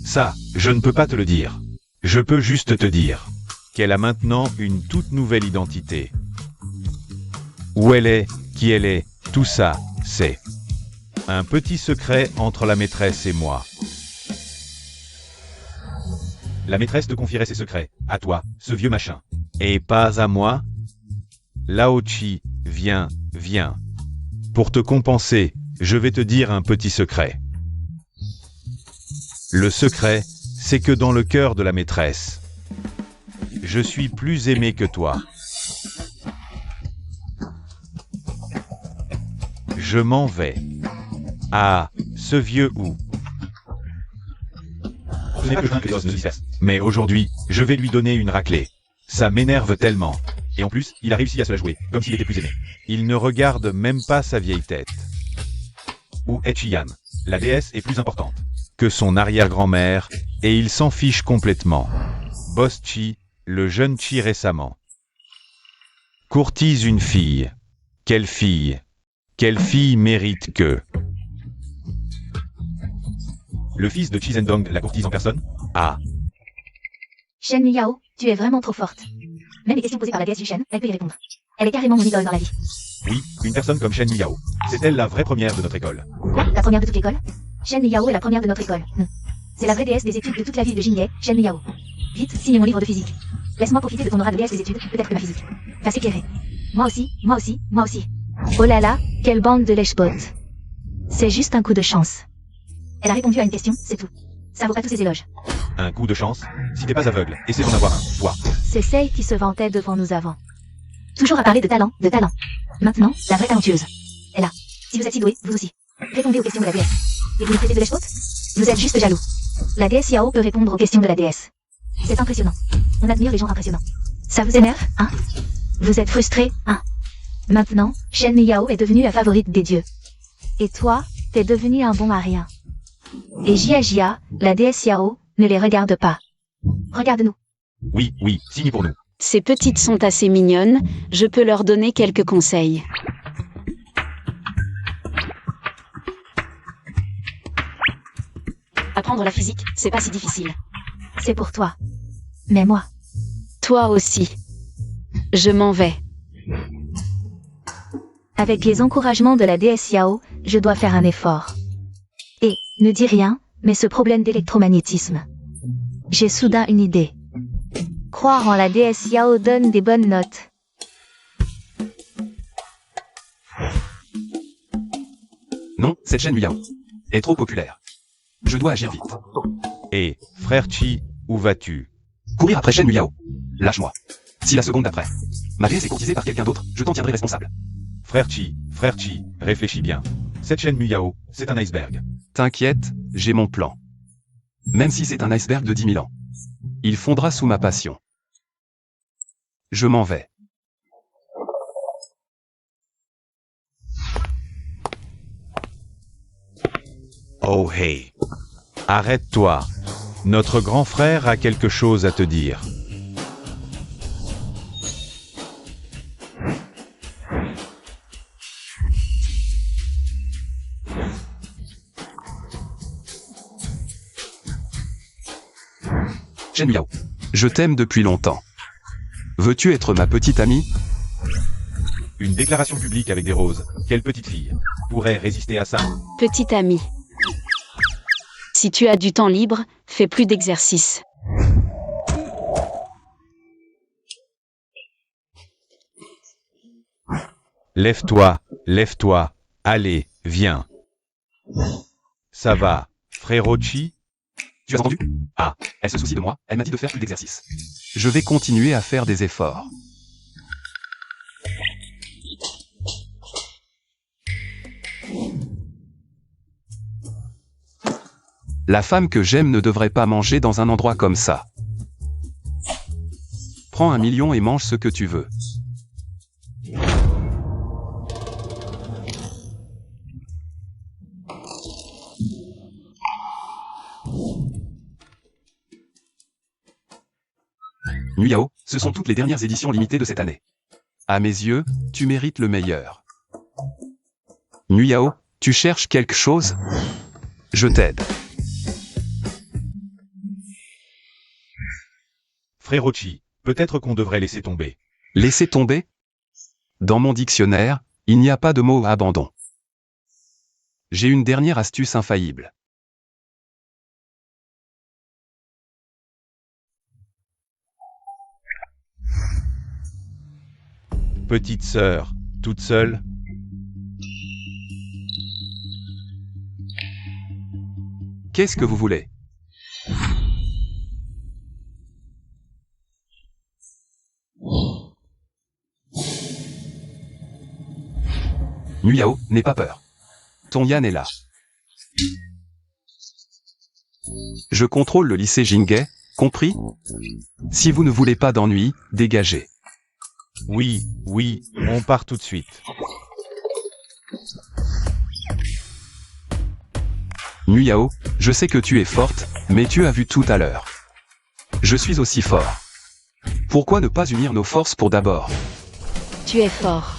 Ça, je ne peux pas te le dire. Je peux juste te dire qu'elle a maintenant une toute nouvelle identité. Où elle est, qui elle est, tout ça, c'est un petit secret entre la maîtresse et moi. La maîtresse te confierait ses secrets, à toi, ce vieux machin. Et pas à moi? Lao Chi, viens, viens. Pour te compenser, je vais te dire un petit secret. Le secret, c'est que dans le cœur de la maîtresse, je suis plus aimé que toi. Je m'en vais. Ah, ce vieux ou. Ce n'est que les os ne se dispersent. Mais aujourd'hui, je vais lui donner une raclée. Ça m'énerve tellement. Et en plus, il a réussi à se la jouer, comme s'il était plus aimé. Il ne regarde même pas sa vieille tête. Ou Echiyan. La déesse est plus importante que son arrière-grand-mère, et il s'en fiche complètement. Boss Chi, le jeune Chi récemment. Courtise une fille. Quelle fille? Quelle fille mérite que... Le fils de Chi Zhendong la courtise en personne? Ah. Shen Yao, tu es vraiment trop forte. Même les questions posées par la déesse du Shen, elle peut y répondre. Elle est carrément mon idole dans la vie. Oui, une personne comme Shen Yao. C'est elle la vraie première de notre école. Quoi? La première de toute l'école? Shen Yao est la première de notre école. C'est la vraie déesse des études de toute la ville de Jingye, Shen Yao. Vite, signe mon livre de physique. Laisse-moi profiter de ton aura de déesse des études, peut-être que ma physique va s'éclairer. Moi aussi, moi aussi, moi aussi. Oh là là, quelle bande de lèche-bottes. C'est juste un coup de chance. Elle a répondu à une question, c'est tout. Ça vaut pas tous ces éloges. Un coup de chance? Si t'es pas aveugle, essaie d'en avoir un. Toi. C'est celle qui se vantait devant nous avant. Toujours à parler de talent, de talent. Maintenant, la vraie talentueuse. Et là, si vous êtes si doué, vous aussi. Répondez aux questions de la déesse. Et vous nous traitez de lèche-botte? Vous êtes juste jaloux. La déesse Yao peut répondre aux questions de la déesse. C'est impressionnant. On admire les gens impressionnants. Ça vous énerve, hein? Vous êtes frustré, hein? Maintenant, Shen Yao est devenue la favorite des dieux. Et toi, t'es devenu un bon à rien. Et Jia, la déesse Yao, ne les regarde pas. Regarde-nous. Oui, oui, signe pour nous. Ces petites sont assez mignonnes, je peux leur donner quelques conseils. Apprendre la physique, c'est pas si difficile. C'est pour toi. Mais moi. Toi aussi. Je m'en vais. Avec les encouragements de la déesse Yao, je dois faire un effort. Et, ne dis rien, mais ce problème d'électromagnétisme. J'ai soudain une idée. Croire en la déesse Yao donne des bonnes notes. Non, cette chaîne Yao est trop populaire. Je dois agir vite. Et, frère Chi, où vas-tu? Courir après Shen Yao. Lâche-moi. Si la seconde d'après, ma déesse est courtisée par quelqu'un d'autre, je t'en tiendrai responsable. Frère Chi, réfléchis bien. Cette chaîne Muyao, c'est un iceberg. T'inquiète, j'ai mon plan. Même si c'est un iceberg de 10 000 ans. Il fondra sous ma passion. Je m'en vais. Oh hey. Arrête-toi. Notre grand frère a quelque chose à te dire. Shen Yao, je t'aime depuis longtemps. Veux-tu être ma petite amie? Une déclaration publique avec des roses. Quelle petite fille pourrait résister à ça? Petit ami. Si tu as du temps libre, fais plus d'exercice. Lève-toi. Allez, viens. Ça va, frérot Chi? Tu as entendu? Ah, elle se soucie de moi, elle m'a dit de faire plus d'exercice. Je vais continuer à faire des efforts. La femme que j'aime ne devrait pas manger dans un endroit comme ça. Prends 1 million et mange ce que tu veux. Nuyao, ce sont toutes les dernières éditions limitées de cette année. À mes yeux, tu mérites le meilleur. Nuyao, tu cherches quelque chose? Je t'aide. Frérot Chi, peut-être qu'on devrait laisser tomber. Laisser tomber? Dans mon dictionnaire, il n'y a pas de mot abandon. J'ai une dernière astuce infaillible. Petite sœur, toute seule? Qu'est-ce que vous voulez? Nuyao, n'aie pas peur. Ton Yan est là. Je contrôle le lycée Jingay, compris? Si vous ne voulez pas d'ennui, dégagez. Oui, oui, on part tout de suite. Nuyao, je sais que tu es forte, mais tu as vu tout à l'heure. Je suis aussi fort. Pourquoi ne pas unir nos forces pour d'abord? Tu es fort.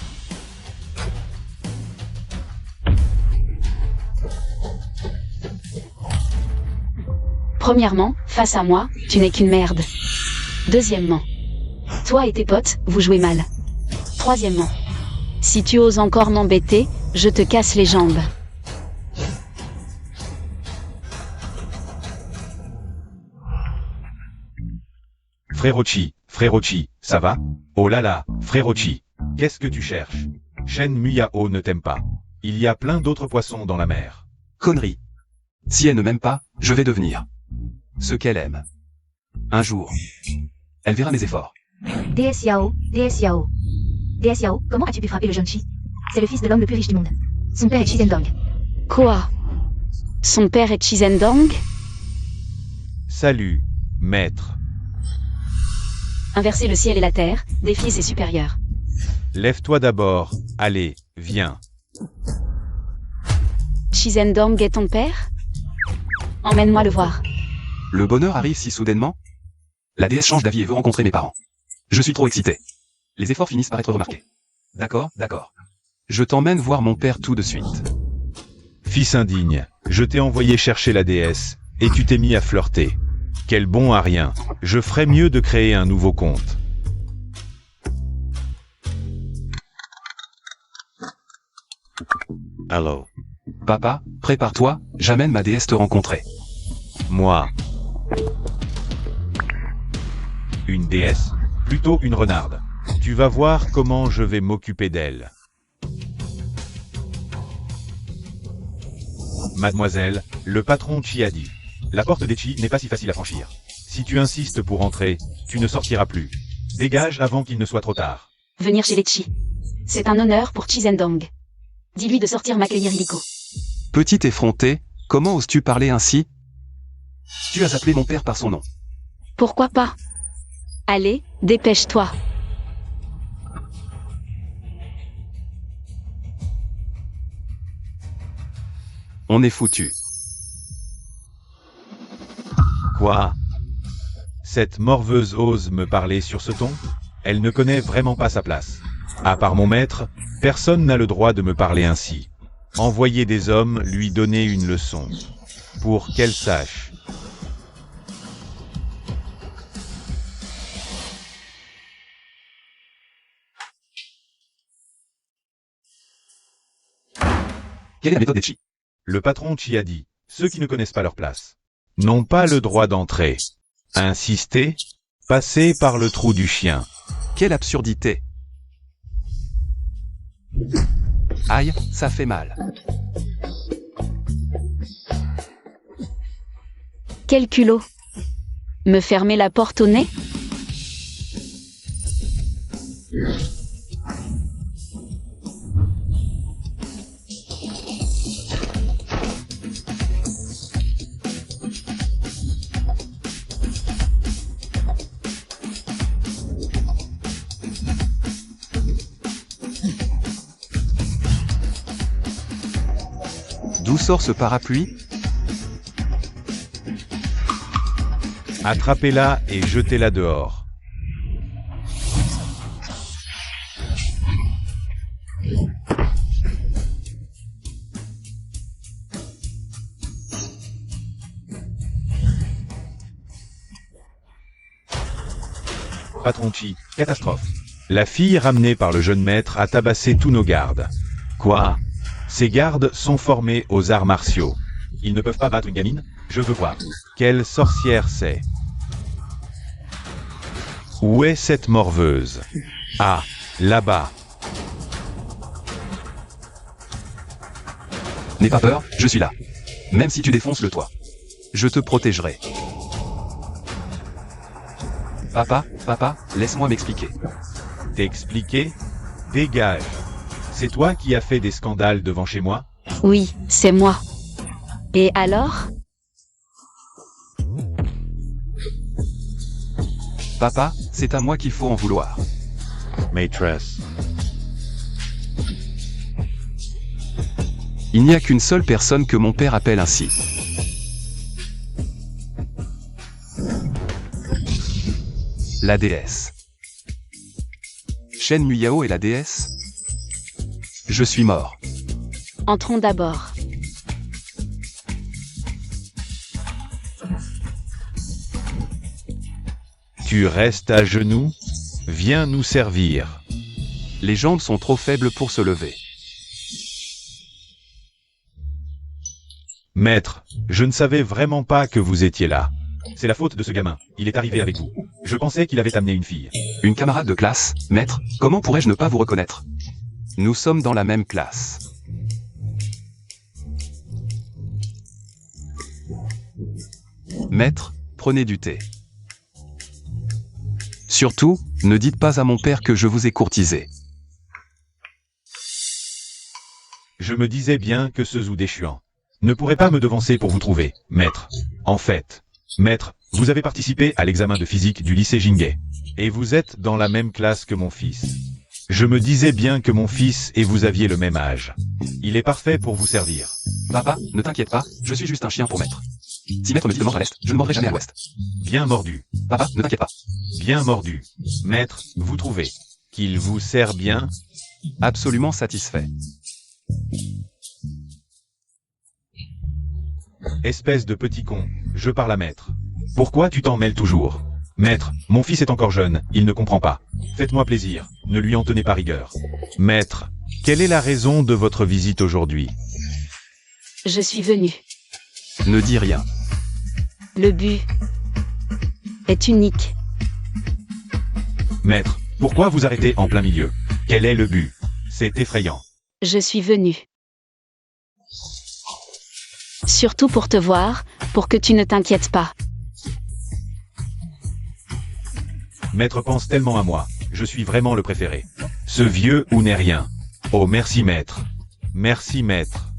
Premièrement, face à moi, tu n'es qu'une merde. Deuxièmement, toi et tes potes, vous jouez mal. Troisièmement, si tu oses encore m'embêter, je te casse les jambes. Frérochi, ça va? Oh là là, Frérochi, qu'est-ce que tu cherches? Shen Muyao ne t'aime pas. Il y a plein d'autres poissons dans la mer. Connerie. Si elle ne m'aime pas, je vais devenir ce qu'elle aime. Un jour, elle verra mes efforts. DS Yao, DS Yao. DS Yao, comment as-tu pu frapper le jeune Chi? C'est le fils de l'homme le plus riche du monde. Son père est Chizendong. Quoi? Son père est Chizendong? Salut, maître. Inverser le ciel et la terre, défier ses supérieurs. Lève-toi d'abord, allez, viens. Chizendong est ton père? Emmène-moi le voir. Le bonheur arrive si soudainement? La déesse change d'avis et veut rencontrer mes parents. Je suis trop excité. Les efforts finissent par être remarqués. D'accord, d'accord. Je t'emmène voir mon père tout de suite. Fils indigne, je t'ai envoyé chercher la déesse, et tu t'es mis à flirter. Quel bon à rien. Je ferais mieux de créer un nouveau compte. Allô. Papa, prépare-toi, j'amène ma déesse te rencontrer. Moi. Une déesse? Plutôt une renarde. Tu vas voir comment je vais m'occuper d'elle. Mademoiselle, le patron Chi a dit. La porte des Chi n'est pas si facile à franchir. Si tu insistes pour entrer, tu ne sortiras plus. Dégage avant qu'il ne soit trop tard. Venir chez les Chi. C'est un honneur pour Chizendong. Dis-lui de sortir m'accueillir illico. Petit effronté, comment oses-tu parler ainsi? Tu as appelé mon père par son nom. Pourquoi pas? Allez, dépêche-toi. On est foutu. Quoi? Cette morveuse ose me parler sur ce ton? Elle ne connaît vraiment pas sa place. À part mon maître, personne n'a le droit de me parler ainsi. Envoyer des hommes lui donner une leçon. Pour qu'elle sache. Quelle est la méthode des Chi? Le patron Chi a dit, ceux qui ne connaissent pas leur place n'ont pas le droit d'entrer. Insister, passer par le trou du chien. Quelle absurdité! Aïe, ça fait mal. Quel culot. Me fermer la porte au nez? D'où sort ce parapluie? Attrapez-la et jetez-la dehors. Patron Chi, catastrophe. La fille ramenée par le jeune maître a tabassé tous nos gardes. Quoi? Ces gardes sont formés aux arts martiaux. Ils ne peuvent pas battre une gamine? Je veux voir. Quelle sorcière c'est? Où est cette morveuse? Ah, là-bas. N'aie pas peur, je suis là. Même si tu défonces le toit. Je te protégerai. Papa, laisse-moi m'expliquer. T'expliquer? Dégage. C'est toi qui as fait des scandales devant chez moi? Oui, c'est moi. Et alors? Papa, c'est à moi qu'il faut en vouloir. Maîtresse. Il n'y a qu'une seule personne que mon père appelle ainsi. La déesse. Shen Muyao est la déesse? Je suis mort. Entrons d'abord. Tu restes à genoux? Viens nous servir. Les jambes sont trop faibles pour se lever. Maître, je ne savais vraiment pas que vous étiez là. C'est la faute de ce gamin. Il est arrivé avec vous. Je pensais qu'il avait amené une fille. Une camarade de classe, maître, comment pourrais-je ne pas vous reconnaître? Nous sommes dans la même classe. Maître, prenez du thé. Surtout, ne dites pas à mon père que je vous ai courtisé. Je me disais bien que ce Zou déchuant ne pourrait pas me devancer pour vous trouver, maître. En fait, maître, vous avez participé à l'examen de physique du lycée Jingei. Et vous êtes dans la même classe que mon fils. Je me disais bien que mon fils et vous aviez le même âge. Il est parfait pour vous servir. Papa, ne t'inquiète pas, je suis juste un chien pour maître. Si maître me dit de mordre à l'est, je ne mordrai jamais à l'ouest. Bien mordu. Papa, ne t'inquiète pas. Bien mordu. Maître, vous trouvez qu'il vous sert bien? Absolument satisfait. Espèce de petit con, je parle à maître. Pourquoi tu t'en mêles toujours? Maître, mon fils est encore jeune, il ne comprend pas. Faites-moi plaisir, ne lui en tenez pas rigueur. Maître, quelle est la raison de votre visite aujourd'hui? Je suis venu. Ne dis rien. Le but est unique. Maître, pourquoi vous arrêtez en plein milieu? Quel est le but? C'est effrayant. Je suis venu. Surtout pour te voir, pour que tu ne t'inquiètes pas. Maître pense tellement à moi, je suis vraiment le préféré. Ce vieux ou n'est rien. Oh merci maître. Merci maître.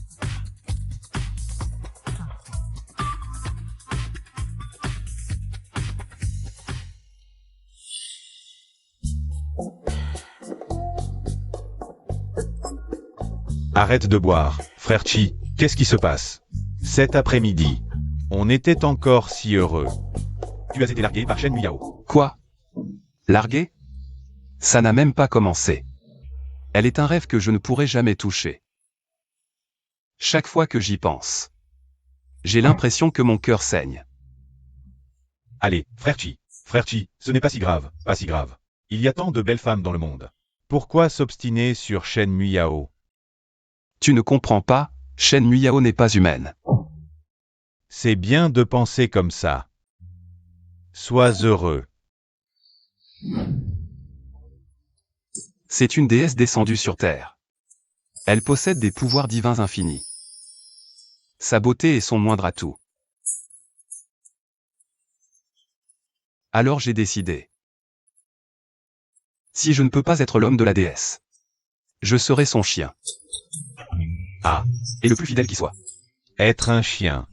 Arrête de boire, frère Chi, qu'est-ce qui se passe? Cet après-midi, on était encore si heureux. Tu as été largué par Shen Muyao. Quoi? Largué? Ça n'a même pas commencé. Elle est un rêve que je ne pourrai jamais toucher. Chaque fois que j'y pense, j'ai l'impression que mon cœur saigne. Allez, frère Chi, ce n'est pas si grave, pas si grave. Il y a tant de belles femmes dans le monde. Pourquoi s'obstiner sur Shen Muyao? Tu ne comprends pas, Shen Muyao n'est pas humaine. C'est bien de penser comme ça. Sois heureux. C'est une déesse descendue sur Terre. Elle possède des pouvoirs divins infinis. Sa beauté est son moindre atout. Alors j'ai décidé. Si je ne peux pas être l'homme de la déesse, je serai son chien. Ah, Et le plus fidèle qui soit. être un chien.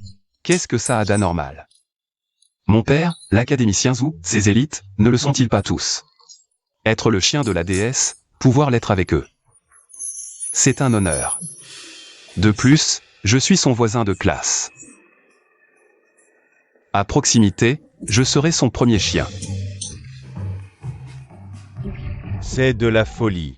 Qu'est-ce que ça a d'anormal? Mon père, l'académicien Zou, ses élites, ne le sont-ils pas tous? Être le chien de la déesse, pouvoir l'être avec eux. C'est un honneur. De plus, je suis son voisin de classe. À proximité, je serai son premier chien. C'est de la folie.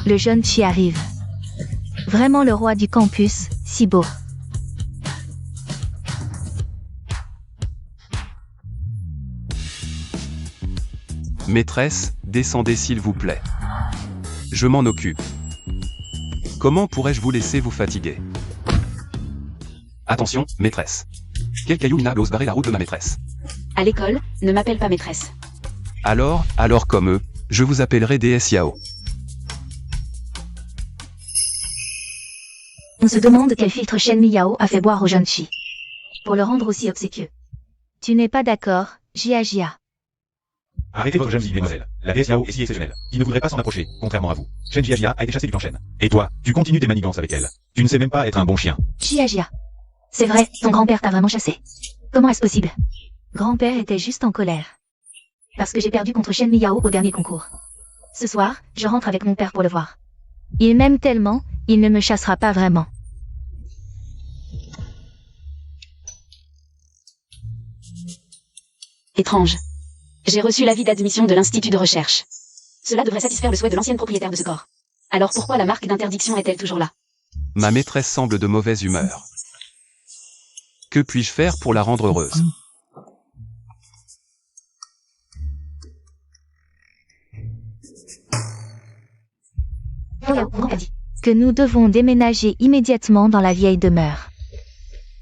Le jeune Chi arrive. Vraiment le roi du campus, si beau. Maîtresse, descendez s'il vous plaît. Je m'en occupe. Comment pourrais-je vous laisser vous fatiguer? Attention, maîtresse. Quel caillou minable ose barrer la route de ma maîtresse? À l'école, ne m'appelle pas maîtresse. Alors comme eux, je vous appellerai déesse Yao. On se demande quel filtre Shen Miyao a fait boire au jeune Chi. Pour le rendre aussi obséquieux. Tu n'es pas d'accord, Jia. Arrêtez votre jalousie, mesdemoiselles. La déesse Yao est si exceptionnelle. Il ne voudrait pas s'en approcher, contrairement à vous. Shen Jia a été chassée du clan Shen. Et toi, tu continues tes manigances avec elle. Tu ne sais même pas être un bon chien. Jia. C'est vrai, ton grand-père t'a vraiment chassé. Comment est-ce possible? Grand-père était juste en colère. Parce que j'ai perdu contre Shen Miyao au dernier concours. Ce soir, je rentre avec mon père pour le voir. Il m'aime tellement, il ne me chassera pas vraiment. Étrange. J'ai reçu l'avis d'admission de l'Institut de recherche. Cela devrait satisfaire le souhait de l'ancienne propriétaire de ce corps. Alors pourquoi la marque d'interdiction est-elle toujours là? Ma maîtresse semble de mauvaise humeur. Que puis-je faire pour la rendre heureuse? Grand-père dit que nous devons déménager immédiatement dans la vieille demeure.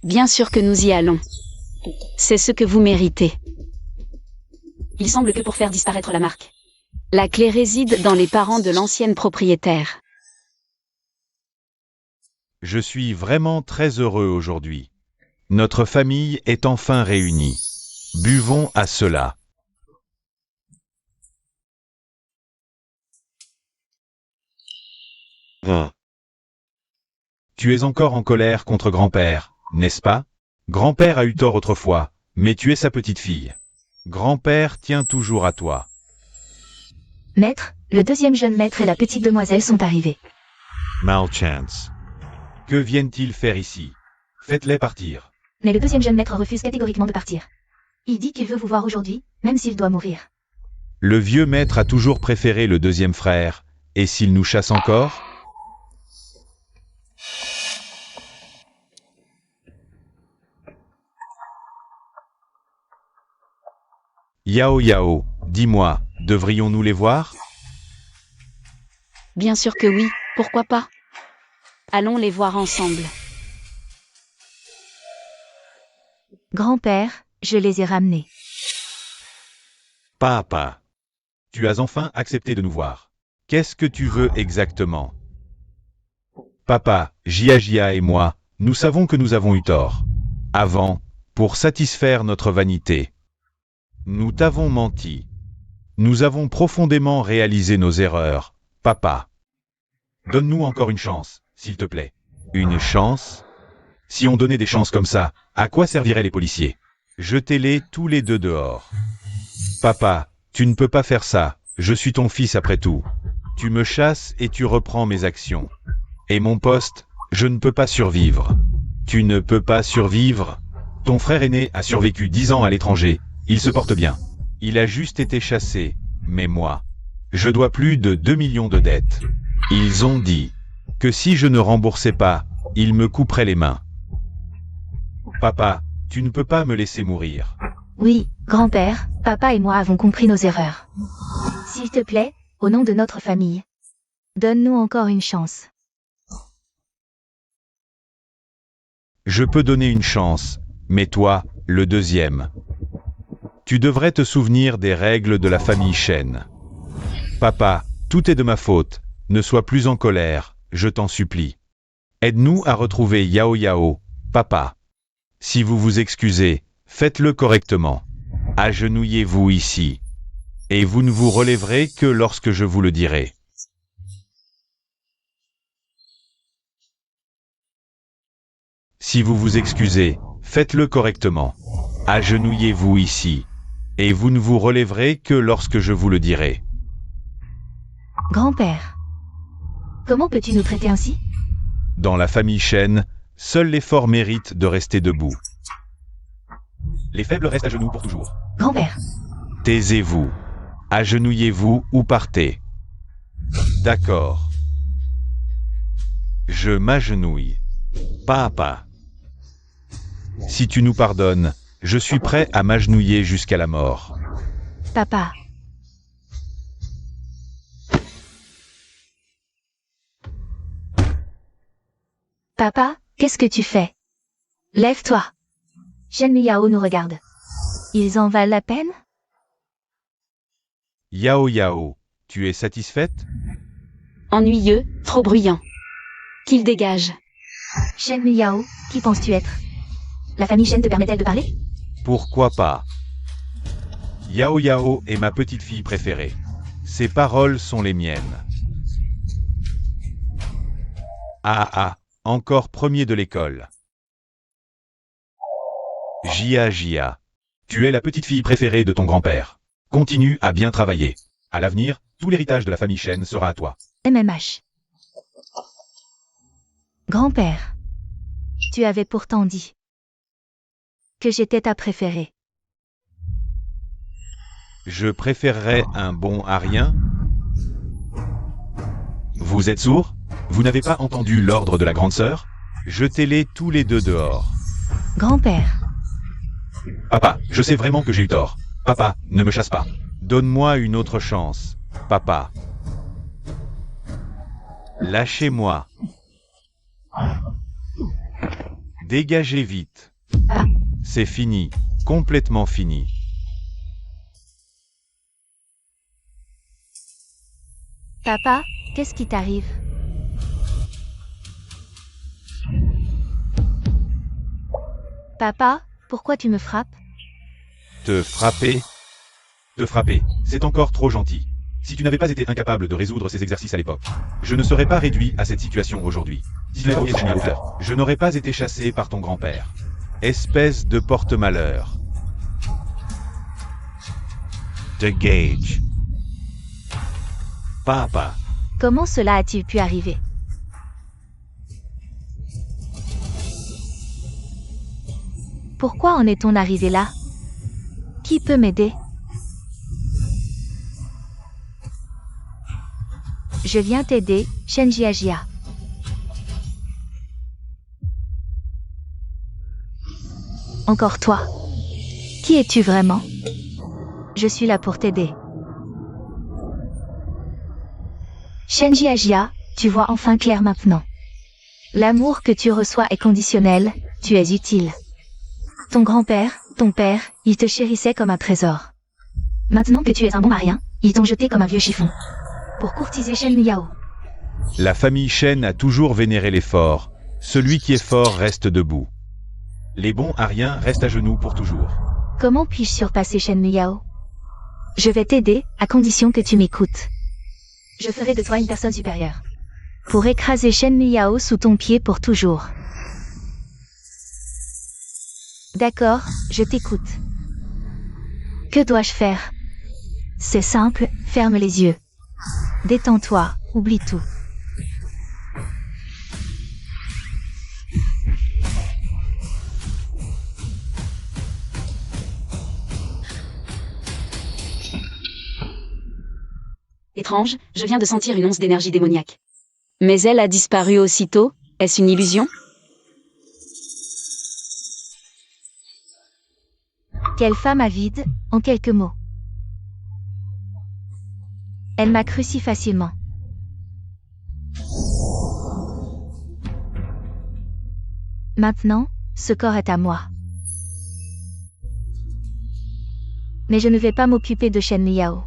Bien sûr que nous y allons. C'est ce que vous méritez. Il semble que pour faire disparaître la marque, la clé réside dans les parents de l'ancienne propriétaire. Je suis vraiment très heureux aujourd'hui. Notre famille est enfin réunie. Buvons à cela. Tu es encore en colère contre grand-père, n'est-ce pas? Grand-père a eu tort autrefois, mais tu es sa petite fille. Grand-père tient toujours à toi. Maître, le deuxième jeune maître et la petite demoiselle sont arrivés. Malchance. Que viennent-ils faire ici? Faites-les partir. Mais le deuxième jeune maître refuse catégoriquement de partir. Il dit qu'il veut vous voir aujourd'hui, même s'il doit mourir. Le vieux maître a toujours préféré le deuxième frère, et s'il nous chasse encore? Yao, dis-moi, devrions-nous les voir? Bien sûr que oui, pourquoi pas? Allons les voir ensemble. Grand-père, je les ai ramenés. Papa. Tu as enfin accepté de nous voir. Qu'est-ce que tu veux exactement? Papa, Jia et moi, nous savons que nous avons eu tort. Avant, pour satisfaire notre vanité. Nous t'avons menti. Nous avons profondément réalisé nos erreurs, papa. Donne-nous encore une chance, s'il te plaît. Une chance? Si on donnait des chances comme ça, à quoi serviraient les policiers? Jetez-les tous les deux dehors. Papa, tu ne peux pas faire ça, je suis ton fils après tout. Tu me chasses et tu reprends mes actions. Et mon poste, je ne peux pas survivre. Tu ne peux pas survivre? Ton frère aîné a survécu 10 ans à l'étranger, il se porte bien. Il a juste été chassé, mais moi, je dois plus de 2 millions de dettes. Ils ont dit que si je ne remboursais pas, ils me couperaient les mains. Papa, tu ne peux pas me laisser mourir. Oui, grand-père, papa et moi avons compris nos erreurs. S'il te plaît, au nom de notre famille, donne-nous encore une chance. Je peux donner une chance, mais toi, le deuxième. Tu devrais te souvenir des règles de la famille Shen. Papa, tout est de ma faute, ne sois plus en colère, je t'en supplie. Aide-nous à retrouver Yao, papa. Si vous vous excusez, faites-le correctement. Agenouillez-vous ici. Et vous ne vous relèverez que lorsque je vous le dirai. Si vous vous excusez, faites-le correctement. Agenouillez-vous ici. Et vous ne vous relèverez que lorsque je vous le dirai. Grand-père, comment peux-tu nous traiter ainsi? Dans la famille Shen, seuls les forts méritent de rester debout. Les faibles restent à genoux pour toujours. Grand-père, Taisez-vous. Agenouillez-vous ou partez. D'accord. Je m'agenouille. Pas à pas. Si tu nous pardonnes, je suis prêt à m'agenouiller jusqu'à la mort. papa. Papa, qu'est-ce que tu fais? Lève-toi. Shen Miyao nous regarde. Ils en valent la peine? Yao, tu es satisfaite? Ennuyeux, trop bruyant. Qu'il dégage. Shen Miao, qui penses-tu être? La famille Shen te permet-elle de parler? Pourquoi pas? Yao Yao est ma petite fille préférée. Ses paroles sont les miennes. Ah, encore premier de l'école. Jia, tu es la petite fille préférée de ton grand-père. Continue à bien travailler. À l'avenir, tout l'héritage de la famille Shen sera à toi. MMH. Grand-père. Tu avais pourtant dit que j'étais ta préférée. Je préférerais un bon à rien. Vous êtes sourds? Vous n'avez pas entendu l'ordre de la grande sœur? Jetez-les tous les deux dehors. Grand-père. Papa, je sais vraiment que j'ai eu tort. Papa, ne me chasse pas. Donne-moi une autre chance. Papa. Lâchez-moi. Dégagez vite. C'est fini. Complètement fini. Papa, qu'est-ce qui t'arrive? Papa, pourquoi tu me frappes? Te frapper? Te frapper, c'est encore trop gentil. Si tu n'avais pas été incapable de résoudre ces exercices à l'époque, je ne serais pas réduit à cette situation aujourd'hui. Si tu n'avais pas été auteur, je n'aurais pas été chassé par ton grand-père. Espèce de porte-malheur. The Gage. Papa. Comment cela a-t-il pu arriver? Pourquoi en est-on arrivé là? Qui peut m'aider? Je viens t'aider, Shen Jia. Encore toi. Qui es-tu vraiment? Je suis là pour t'aider. Shen Jia, tu vois enfin clair maintenant. L'amour que tu reçois est conditionnel, tu es utile. Ton grand-père, ton père, ils te chérissaient comme un trésor. Maintenant que tu es un bon à rien, ils t'ont jeté comme un vieux chiffon. Pour courtiser Shen Miao. La famille Shen a toujours vénéré les forts. Celui qui est fort reste debout. Les bons à rien restent à genoux pour toujours. Comment puis-je surpasser Shen Miao? Je vais t'aider, à condition que tu m'écoutes. Je ferai de toi une personne supérieure. Pour écraser Shen Miao sous ton pied pour toujours. D'accord, je t'écoute. Que dois-je faire? C'est simple, ferme les yeux. Détends-toi, oublie tout. Étrange, je viens de sentir une once d'énergie démoniaque. Mais elle a disparu aussitôt, est-ce une illusion? Quelle femme avide, en quelques mots. Elle m'a cru si facilement. Maintenant, ce corps est à moi. Mais je ne vais pas m'occuper de Shen Miao.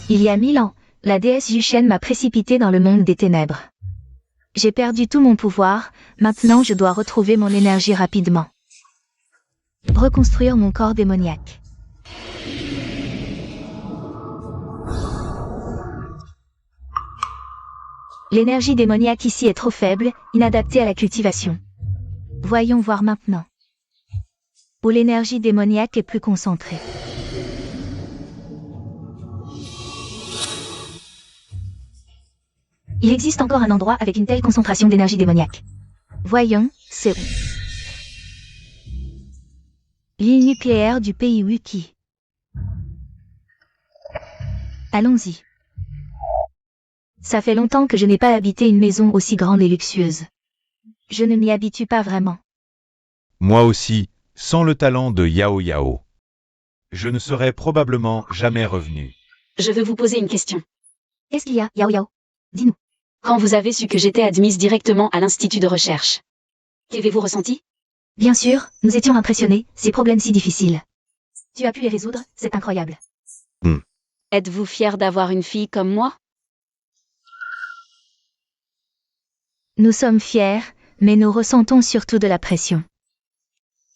Il y a 1000 ans, la déesse Yu Shen m'a précipité dans le monde des ténèbres. J'ai perdu tout mon pouvoir, maintenant je dois retrouver mon énergie rapidement. Reconstruire mon corps démoniaque. L'énergie démoniaque ici est trop faible, inadaptée à la cultivation. Voyons voir maintenant. Où l'énergie démoniaque est plus concentrée. Il existe encore un endroit avec une telle concentration d'énergie démoniaque. Voyons, c'est où? L'île nucléaire du pays Wiki. Allons-y. Ça fait longtemps que je n'ai pas habité une maison aussi grande et luxueuse. Je ne m'y habitue pas vraiment. Moi aussi, sans le talent de Yao Yao. Je ne serais probablement jamais revenu. Je veux vous poser une question. Qu'est-ce qu'il y a, Yao Yao? Dis-nous. Quand vous avez su que j'étais admise directement à l'institut de recherche, qu'avez-vous ressenti? Bien sûr, nous étions impressionnés, ces problèmes si difficiles. Tu as pu les résoudre, c'est incroyable. Êtes-vous fier d'avoir une fille comme moi? Nous sommes fiers, mais nous ressentons surtout de la pression.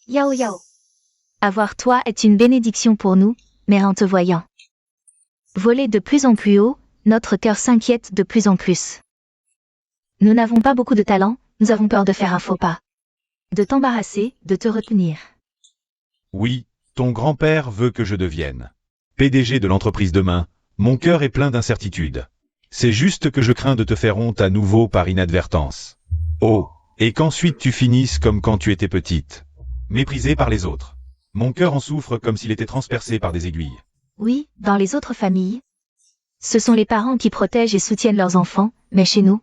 Yao Yao. Avoir toi est une bénédiction pour nous, mais en te voyant voler de plus en plus haut, notre cœur s'inquiète de plus en plus. Nous n'avons pas beaucoup de talent, nous avons peur de faire un faux pas. De t'embarrasser, de te retenir. Oui, ton grand-père veut que je devienne PDG de l'entreprise demain. Mon cœur est plein d'incertitudes. C'est juste que je crains de te faire honte à nouveau par inadvertance. Oh, et qu'ensuite tu finisses comme quand tu étais petite. Méprisée par les autres. Mon cœur en souffre comme s'il était transpercé par des aiguilles. Oui, dans les autres familles. Ce sont les parents qui protègent et soutiennent leurs enfants, mais chez nous,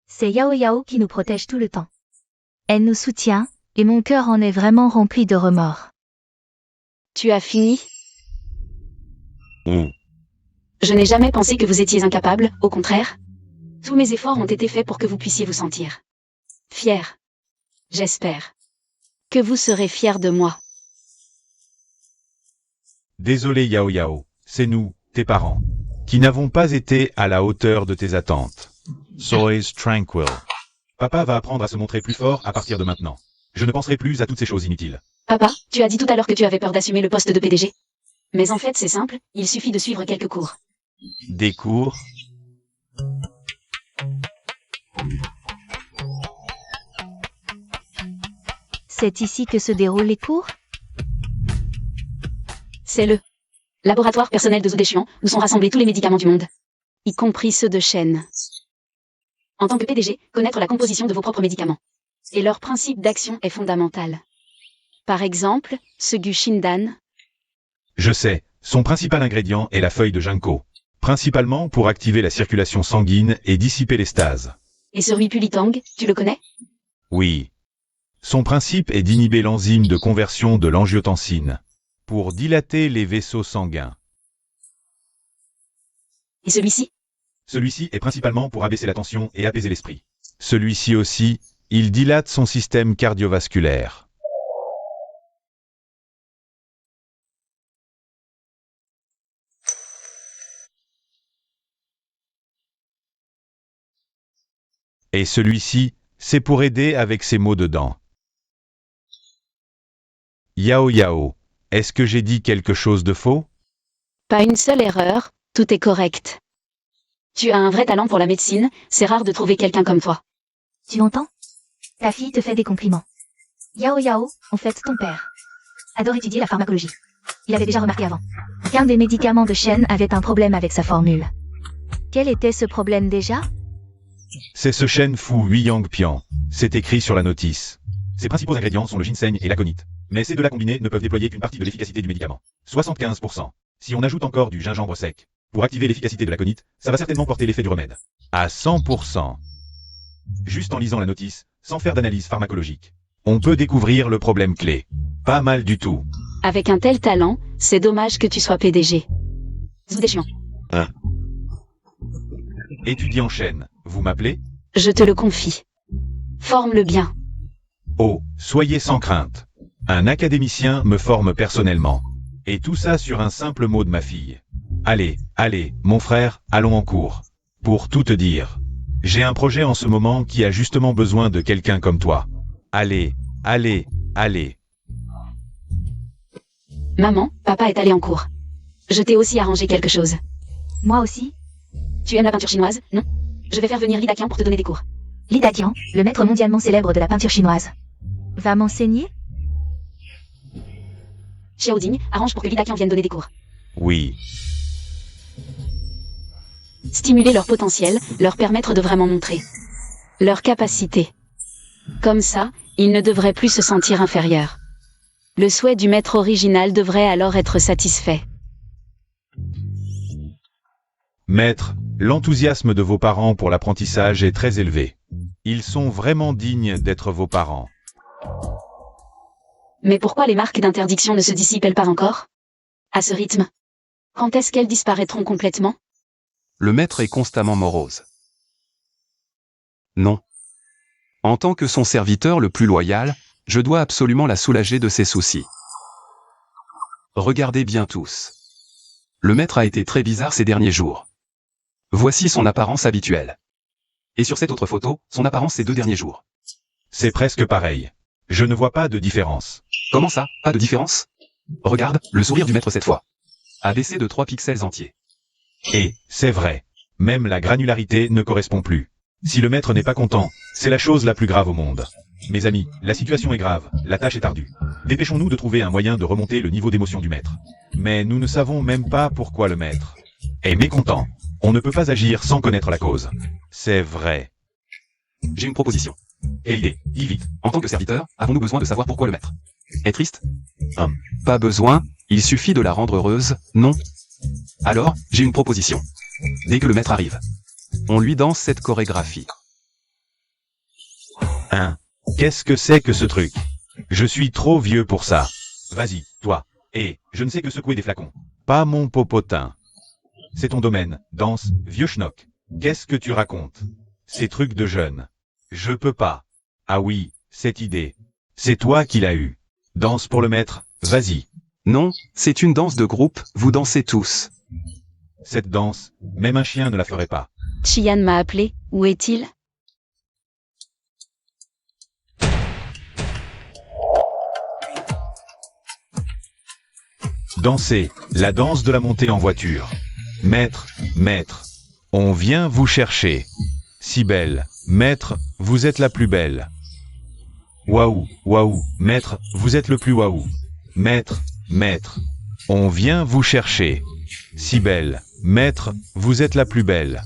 c'est Yao Yao qui nous protège tout le temps. Elle nous soutient, et mon cœur en est vraiment rempli de remords. Tu as fini? Oh. Je n'ai jamais pensé que vous étiez incapable, au contraire. Tous mes efforts ont été faits pour que vous puissiez vous sentir fier. J'espère que vous serez fiers de moi. Désolé Yao Yao, c'est nous, tes parents, qui n'avons pas été à la hauteur de tes attentes. Sois tranquille. Papa va apprendre à se montrer plus fort à partir de maintenant. Je ne penserai plus à toutes ces choses inutiles. Papa, tu as dit tout à l'heure que tu avais peur d'assumer le poste de PDG. Mais en fait c'est simple, il suffit de suivre quelques cours. Des cours? C'est ici que se déroulent les cours? C'est le laboratoire personnel de Zodéchian, où sont rassemblés tous les médicaments du monde, y compris ceux de Shen. En tant que PDG, connaître la composition de vos propres médicaments et leur principe d'action est fondamental. Par exemple, ce Gu Shindan. Je sais, son principal ingrédient est la feuille de ginkgo. Principalement pour activer la circulation sanguine et dissiper les stases. Et ce Ruipulitang, tu le connais? Oui. Son principe est d'inhiber l'enzyme de conversion de l'angiotensine pour dilater les vaisseaux sanguins. Et celui-ci? Celui-ci est principalement pour abaisser la tension et apaiser l'esprit. Celui-ci aussi, il dilate son système cardiovasculaire. Et celui-ci, c'est pour aider avec ses maux de dents. Yao Yao, est-ce que j'ai dit quelque chose de faux? Pas une seule erreur, tout est correct. Tu as un vrai talent pour la médecine, c'est rare de trouver quelqu'un comme toi. Tu entends? Ta fille te fait des compliments. Yao Yao, en fait ton père, adore étudier la pharmacologie. Il avait déjà remarqué avant qu'un des médicaments de Shen avait un problème avec sa formule. Quel était ce problème déjà? C'est ce Shen Fu Huiyang Pian. C'est écrit sur la notice. Ses principaux ingrédients sont le ginseng et l'aconite. Mais ces deux-là combinés ne peuvent déployer qu'une partie de l'efficacité du médicament. 75%. Si on ajoute encore du gingembre sec pour activer l'efficacité de l'aconite, ça va certainement porter l'effet du remède. À 100%. Juste en lisant la notice, sans faire d'analyse pharmacologique, on peut découvrir le problème clé. Pas mal du tout. Avec un tel talent, c'est dommage que tu sois PDG. Zodéchian. Étudiant Shen, vous m'appelez? Je te le confie. Forme-le bien. Oh, soyez sans crainte. Un académicien me forme personnellement. Et tout ça sur un simple mot de ma fille. Allez, allez, mon frère, allons en cours. Pour tout te dire, j'ai un projet en ce moment qui a justement besoin de quelqu'un comme toi. Allez, allez, allez. Maman, papa est allé en cours. Je t'ai aussi arrangé quelque chose. Moi aussi. Tu aimes la peinture chinoise, non? Je vais faire venir Li Daqian pour te donner des cours. Li Daqian, le maître mondialement célèbre de la peinture chinoise, va m'enseigner? Xiao Ding, arrange pour que Li Daqian vienne donner des cours. Oui. Stimuler leur potentiel, leur permettre de vraiment montrer leur capacité. Comme ça, ils ne devraient plus se sentir inférieurs. Le souhait du maître original devrait alors être satisfait. Maître, l'enthousiasme de vos parents pour l'apprentissage est très élevé. Ils sont vraiment dignes d'être vos parents. Mais pourquoi les marques d'interdiction ne se dissipent-elles pas encore? À ce rythme, quand est-ce qu'elles disparaîtront complètement? Le maître est constamment morose. Non. En tant que son serviteur le plus loyal, je dois absolument la soulager de ses soucis. Regardez bien tous. Le maître a été très bizarre ces derniers jours. Voici son apparence habituelle. Et sur cette autre photo, son apparence ces 2 derniers jours. C'est presque pareil. Je ne vois pas de différence. Comment ça, pas de différence? Regarde, le sourire du maître cette fois. A baissé de 3 pixels entiers. Et, c'est vrai. Même la granularité ne correspond plus. Si le maître n'est pas content, c'est la chose la plus grave au monde. Mes amis, la situation est grave, la tâche est ardue. Dépêchons-nous de trouver un moyen de remonter le niveau d'émotion du maître. Mais nous ne savons même pas pourquoi le maître est mécontent. On ne peut pas agir sans connaître la cause. C'est vrai. J'ai une proposition. Et l'idée, dis vite. En tant que serviteur, avons-nous besoin de savoir pourquoi le maître est triste? Pas besoin, il suffit de la rendre heureuse, non? Alors, j'ai une proposition. Dès que le maître arrive, on lui danse cette chorégraphie. Qu'est-ce que c'est que ce truc? Je suis trop vieux pour ça. Vas-y, toi. Et, je ne sais que secouer des flacons. Pas mon popotin. C'est ton domaine, danse, vieux schnock. Qu'est-ce que tu racontes? Ces trucs de jeunes. Je peux pas. Ah oui, cette idée. C'est toi qui l'as eue. Danse pour le maître, vas-y. Non, c'est une danse de groupe, vous dansez tous. Cette danse, même un chien ne la ferait pas. Chian m'a appelé, où est-il? Dansez, la danse de la montée en voiture. Maître, maître, on vient vous chercher. Si belle, maître, vous êtes la plus belle. Waouh, waouh, maître, vous êtes le plus waouh. Maître, maître, on vient vous chercher. Si belle, maître, vous êtes la plus belle.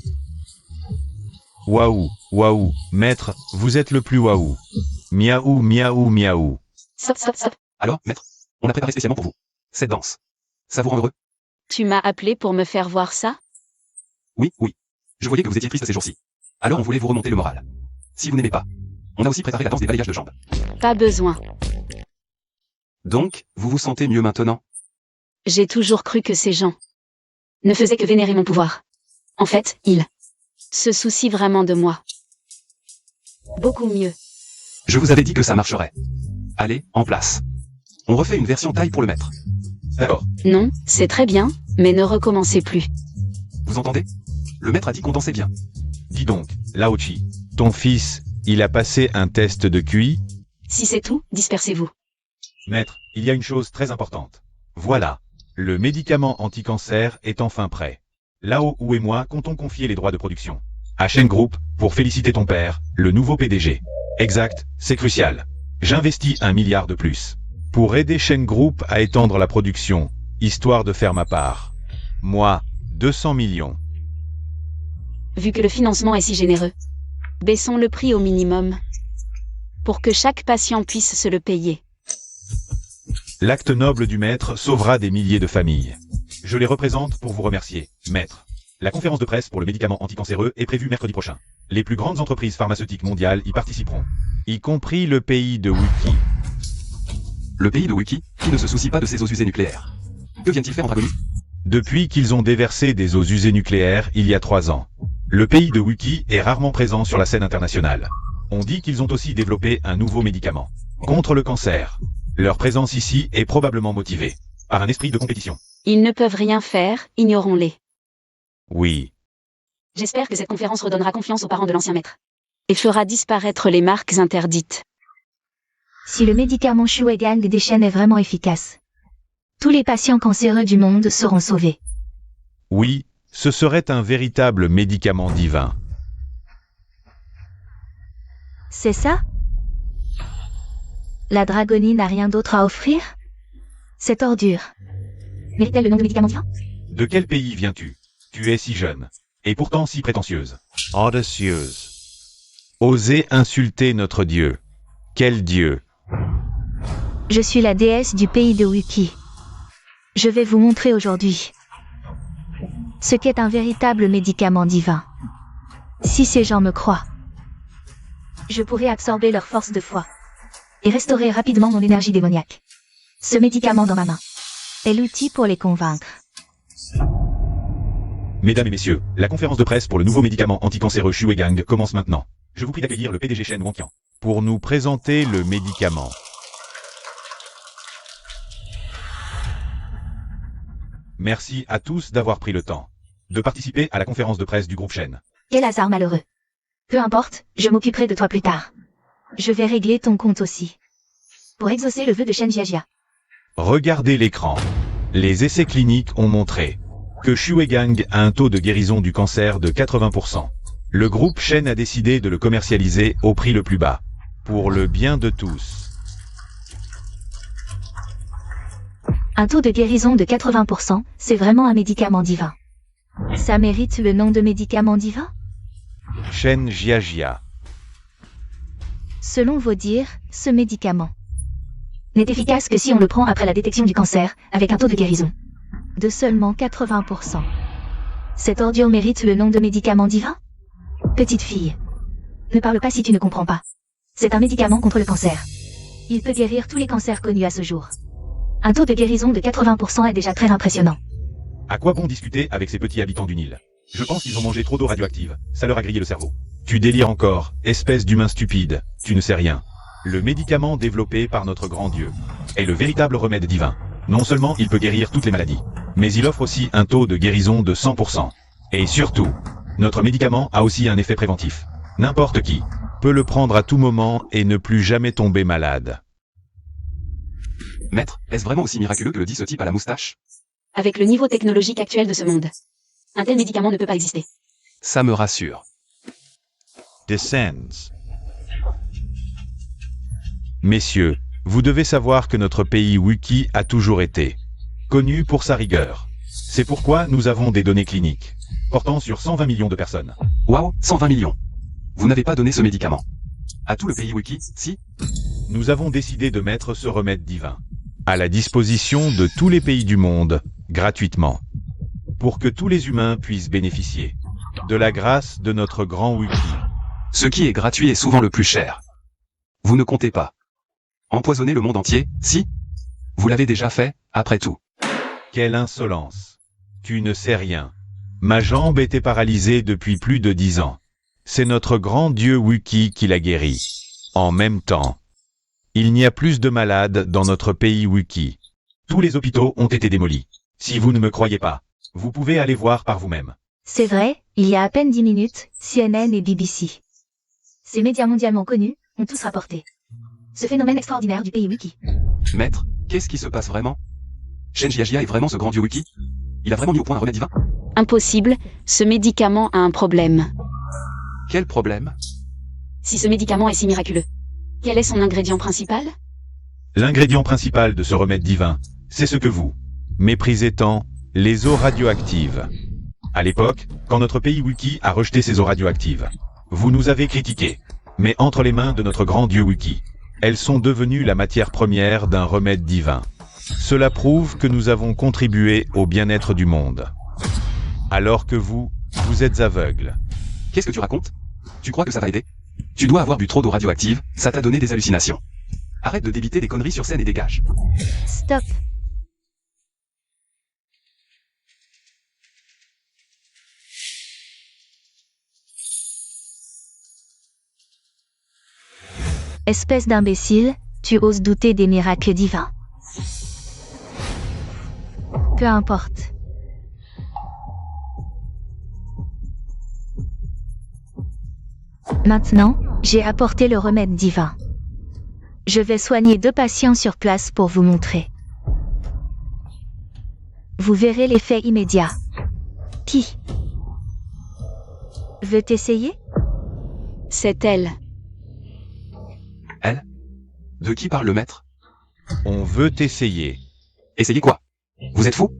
Waouh, waouh, maître, vous êtes le plus waouh. Miaou, miaou, miaou. Stop. Alors, maître, on a préparé spécialement pour vous cette danse. Ça vous rend heureux? Tu m'as appelé pour me faire voir ça? Oui. Je voyais que vous étiez triste ces jours-ci. Alors on voulait vous remonter le moral. Si vous n'aimez pas, on a aussi préparé la danse des balayages de jambes. Pas besoin. Donc, vous vous sentez mieux maintenant? J'ai toujours cru que ces gens ne faisaient que vénérer mon pouvoir. En fait, ils se soucient vraiment de moi. Beaucoup mieux. Je vous avais dit que ça marcherait. Allez, en place. On refait une version taille pour le maître. D'accord. Non, c'est très bien, mais ne recommencez plus. Vous entendez? Le maître a dit qu'on dansait bien. Dis donc, Laochi, ton fils, il a passé un test de QI? Si c'est tout, dispersez-vous. Maître, il y a une chose très importante. Voilà, le médicament anti-cancer est enfin prêt. Lao Ou et moi comptons confier les droits de production à Shen Group pour féliciter ton père, le nouveau PDG. Exact, c'est crucial. J'investis 1 milliard de plus pour aider Shen Group à étendre la production, histoire de faire ma part. Moi, 200 millions. Vu que le financement est si généreux, baissons le prix au minimum pour que chaque patient puisse se le payer. L'acte noble du maître sauvera des milliers de familles. Je les représente pour vous remercier, maître. La conférence de presse pour le médicament anticancéreux est prévue mercredi prochain. Les plus grandes entreprises pharmaceutiques mondiales y participeront, y compris le pays de Wiki. Le pays de Wiki, qui ne se soucie pas de ses eaux usées nucléaires. Que vient-il faire en Dragonie? Depuis qu'ils ont déversé des eaux usées nucléaires il y a 3 ans, le pays de Wiki est rarement présent sur la scène internationale. On dit qu'ils ont aussi développé un nouveau médicament contre le cancer. Leur présence ici est probablement motivée par un esprit de compétition. Ils ne peuvent rien faire, ignorons-les. Oui. J'espère que cette conférence redonnera confiance aux parents de l'ancien maître et fera disparaître les marques interdites. Si le médicament Shuegang des Shen est vraiment efficace, tous les patients cancéreux du monde seront sauvés. Oui, ce serait un véritable médicament divin. C'est ça? La Dragonie n'a rien d'autre à offrir? Cette ordure mérite-t-elle le nom de médicament divin? De quel pays viens-tu? Tu es si jeune, et pourtant si prétentieuse. Audacieuse. Oser insulter notre Dieu. Quel Dieu? Je suis la déesse du pays de Wiki. Je vais vous montrer aujourd'hui ce qu'est un véritable médicament divin. Si ces gens me croient, je pourrai absorber leur force de foi et restaurer rapidement mon énergie démoniaque. Ce médicament dans ma main est l'outil pour les convaincre. Mesdames et messieurs, la conférence de presse pour le nouveau médicament anticancéreux Shuegang commence maintenant. Je vous prie d'accueillir le PDG Shen Wangqian pour nous présenter le médicament. Merci à tous d'avoir pris le temps de participer à la conférence de presse du groupe Shen. Quel hasard malheureux. Peu importe, je m'occuperai de toi plus tard. Je vais régler ton compte aussi. Pour exaucer le vœu de Shen Jiajia. Regardez l'écran. Les essais cliniques ont montré que Shuegang a un taux de guérison du cancer de 80%. Le groupe Shen a décidé de le commercialiser au prix le plus bas, pour le bien de tous. Un taux de guérison de 80%, c'est vraiment un médicament divin. Ça mérite le nom de médicament divin? Shen Jiajia. Selon vos dires, ce médicament n'est efficace que si on le prend après la détection du cancer, avec un taux de guérison de seulement 80%. Cette ordure mérite le nom de médicament divin? Petite fille, ne parle pas si tu ne comprends pas. C'est un médicament contre le cancer. Il peut guérir tous les cancers connus à ce jour. Un taux de guérison de 80% est déjà très impressionnant. À quoi bon discuter avec ces petits habitants du Nil? Je pense qu'ils ont mangé trop d'eau radioactive. Ça leur a grillé le cerveau. Tu délires encore, espèce d'humain stupide. Tu ne sais rien. Le médicament développé par notre grand Dieu est le véritable remède divin. Non seulement il peut guérir toutes les maladies, mais il offre aussi un taux de guérison de 100%. Et surtout, notre médicament a aussi un effet préventif. N'importe qui peut le prendre à tout moment et ne plus jamais tomber malade. Maître, est-ce vraiment aussi miraculeux que le dit ce type à la moustache? Avec le niveau technologique actuel de ce monde, un tel médicament ne peut pas exister. Ça me rassure. Descends. Messieurs, vous devez savoir que notre pays Wiki a toujours été connu pour sa rigueur. C'est pourquoi nous avons des données cliniques portant sur 120 millions de personnes. Waouh, 120 millions. Vous n'avez pas donné ce médicament à tout le pays Wiki, si? Nous avons décidé de mettre ce remède divin à la disposition de tous les pays du monde, gratuitement, pour que tous les humains puissent bénéficier de la grâce de notre grand Wiki. Ce qui est gratuit est souvent le plus cher. Vous ne comptez pas empoisonner le monde entier, si? Vous l'avez déjà fait, après tout. Quelle insolence! Tu ne sais rien. Ma jambe était paralysée depuis plus de 10 ans. C'est notre grand dieu Wiki qui l'a guéri. En même temps, il n'y a plus de malades dans notre pays Wiki. Tous les hôpitaux ont été démolis. Si vous ne me croyez pas, vous pouvez aller voir par vous-même. C'est vrai, il y a à peine 10 minutes, CNN et BBC. Ces médias mondialement connus ont tous rapporté ce phénomène extraordinaire du pays Wiki. Maître, qu'est-ce qui se passe vraiment? Shen Jiajia est vraiment ce grand dieu Wiki? Il a vraiment mis au point un remède divin? Impossible, ce médicament a un problème. Quel problème? Si ce médicament est si miraculeux, quel est son ingrédient principal? L'ingrédient principal de ce remède divin, c'est ce que vous méprisez tant, les eaux radioactives. À l'époque, quand notre pays Wiki a rejeté ces eaux radioactives, vous nous avez critiqués. Mais entre les mains de notre grand dieu Wiki, elles sont devenues la matière première d'un remède divin. Cela prouve que nous avons contribué au bien-être du monde. Alors que vous êtes aveugle. Qu'est-ce que tu racontes? Tu crois que ça va aider? Tu dois avoir bu trop d'eau radioactive, ça t'a donné des hallucinations. Arrête de débiter des conneries sur scène et dégage. Stop. Espèce d'imbécile, tu oses douter des miracles divins. Peu importe. Maintenant, j'ai apporté le remède divin. Je vais soigner 2 patients sur place pour vous montrer. Vous verrez l'effet immédiat. Qui veut essayer? C'est elle. Elle? De qui parle le maître? On veut essayer. Essayez quoi? Vous êtes fou?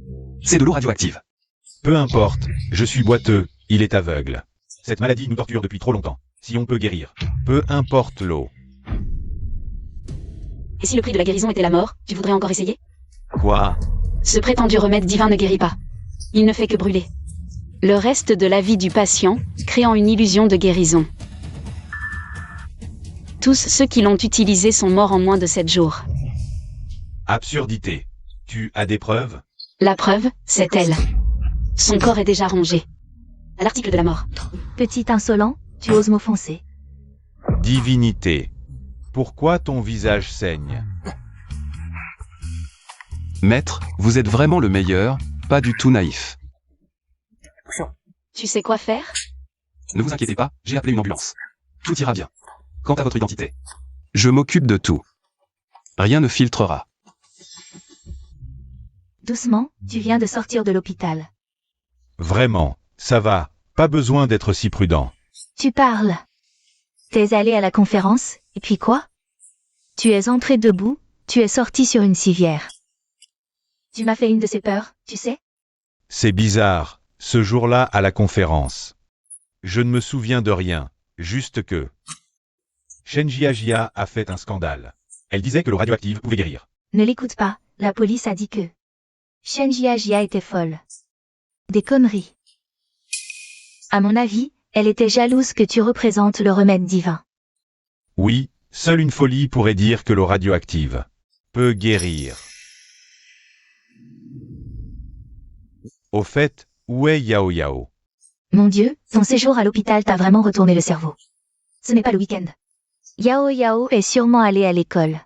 C'est de l'eau radioactive. Peu importe, je suis boiteux, il est aveugle. Cette maladie nous torture depuis trop longtemps. Si on peut guérir, peu importe l'eau. Et si le prix de la guérison était la mort, tu voudrais encore essayer? Quoi? Ce prétendu remède divin ne guérit pas. Il ne fait que brûler le reste de la vie du patient, créant une illusion de guérison. Tous ceux qui l'ont utilisé sont morts en moins de 7 jours. Absurdité. Tu as des preuves? La preuve, c'est elle. Son corps est déjà rongé. À l'article de la mort. Petit insolent, tu oses m'offenser. Divinité. Pourquoi ton visage saigne? Maître, vous êtes vraiment le meilleur, pas du tout naïf. Tu sais quoi faire? Ne vous inquiétez pas, j'ai appelé une ambulance. Tout ira bien. Quant à votre identité, je m'occupe de tout. Rien ne filtrera. Doucement, tu viens de sortir de l'hôpital. Vraiment, ça va, pas besoin d'être si prudent. Tu parles. T'es allé à la conférence, et puis quoi? Tu es entré debout, tu es sorti sur une civière. Tu m'as fait une de ces peurs, tu sais? C'est bizarre, ce jour-là à la conférence. Je ne me souviens de rien, juste que... Shen Jiajia a fait un scandale. Elle disait que l'eau radioactive pouvait guérir. Ne l'écoute pas, la police a dit que... Shen Jiajia était folle. Des conneries. À mon avis, elle était jalouse que tu représentes le remède divin. Oui, seule une folie pourrait dire que l'eau radioactive peut guérir. Au fait, où est Yao Yao? Mon Dieu, ton séjour à l'hôpital t'a vraiment retourné le cerveau. Ce n'est pas le week-end. Yao Yao est sûrement allé à l'école.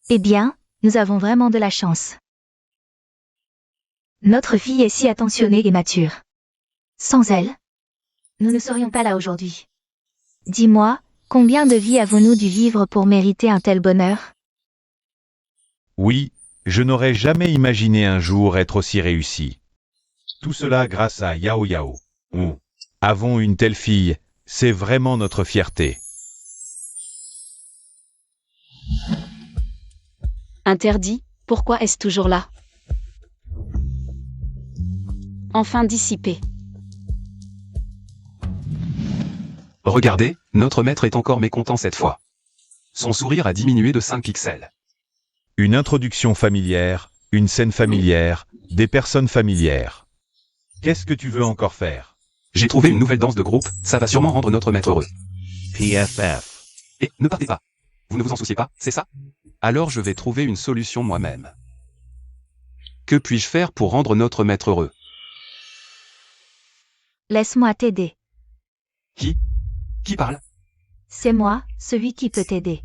Eh bien, nous avons vraiment de la chance. Notre fille est si attentionnée et mature. Sans elle, nous ne serions pas là aujourd'hui. Dis-moi, combien de vies avons-nous dû vivre pour mériter un tel bonheur? Oui, je n'aurais jamais imaginé un jour être aussi réussi. Tout cela grâce à Yao Yao. Nous avons une telle fille, c'est vraiment notre fierté. Interdit, pourquoi est-ce toujours là? Enfin dissipé. Regardez, notre maître est encore mécontent cette fois. Son sourire a diminué de 5 pixels. Une introduction familière, une scène familière, des personnes familières. Qu'est-ce que tu veux encore faire? J'ai trouvé une nouvelle danse de groupe, ça va sûrement rendre notre maître heureux. PFF. Et ne partez pas. Vous ne vous en souciez pas, c'est ça? Alors je vais trouver une solution moi-même. Que puis-je faire pour rendre notre maître heureux? Laisse-moi t'aider. Qui parle? C'est moi, celui qui peut t'aider.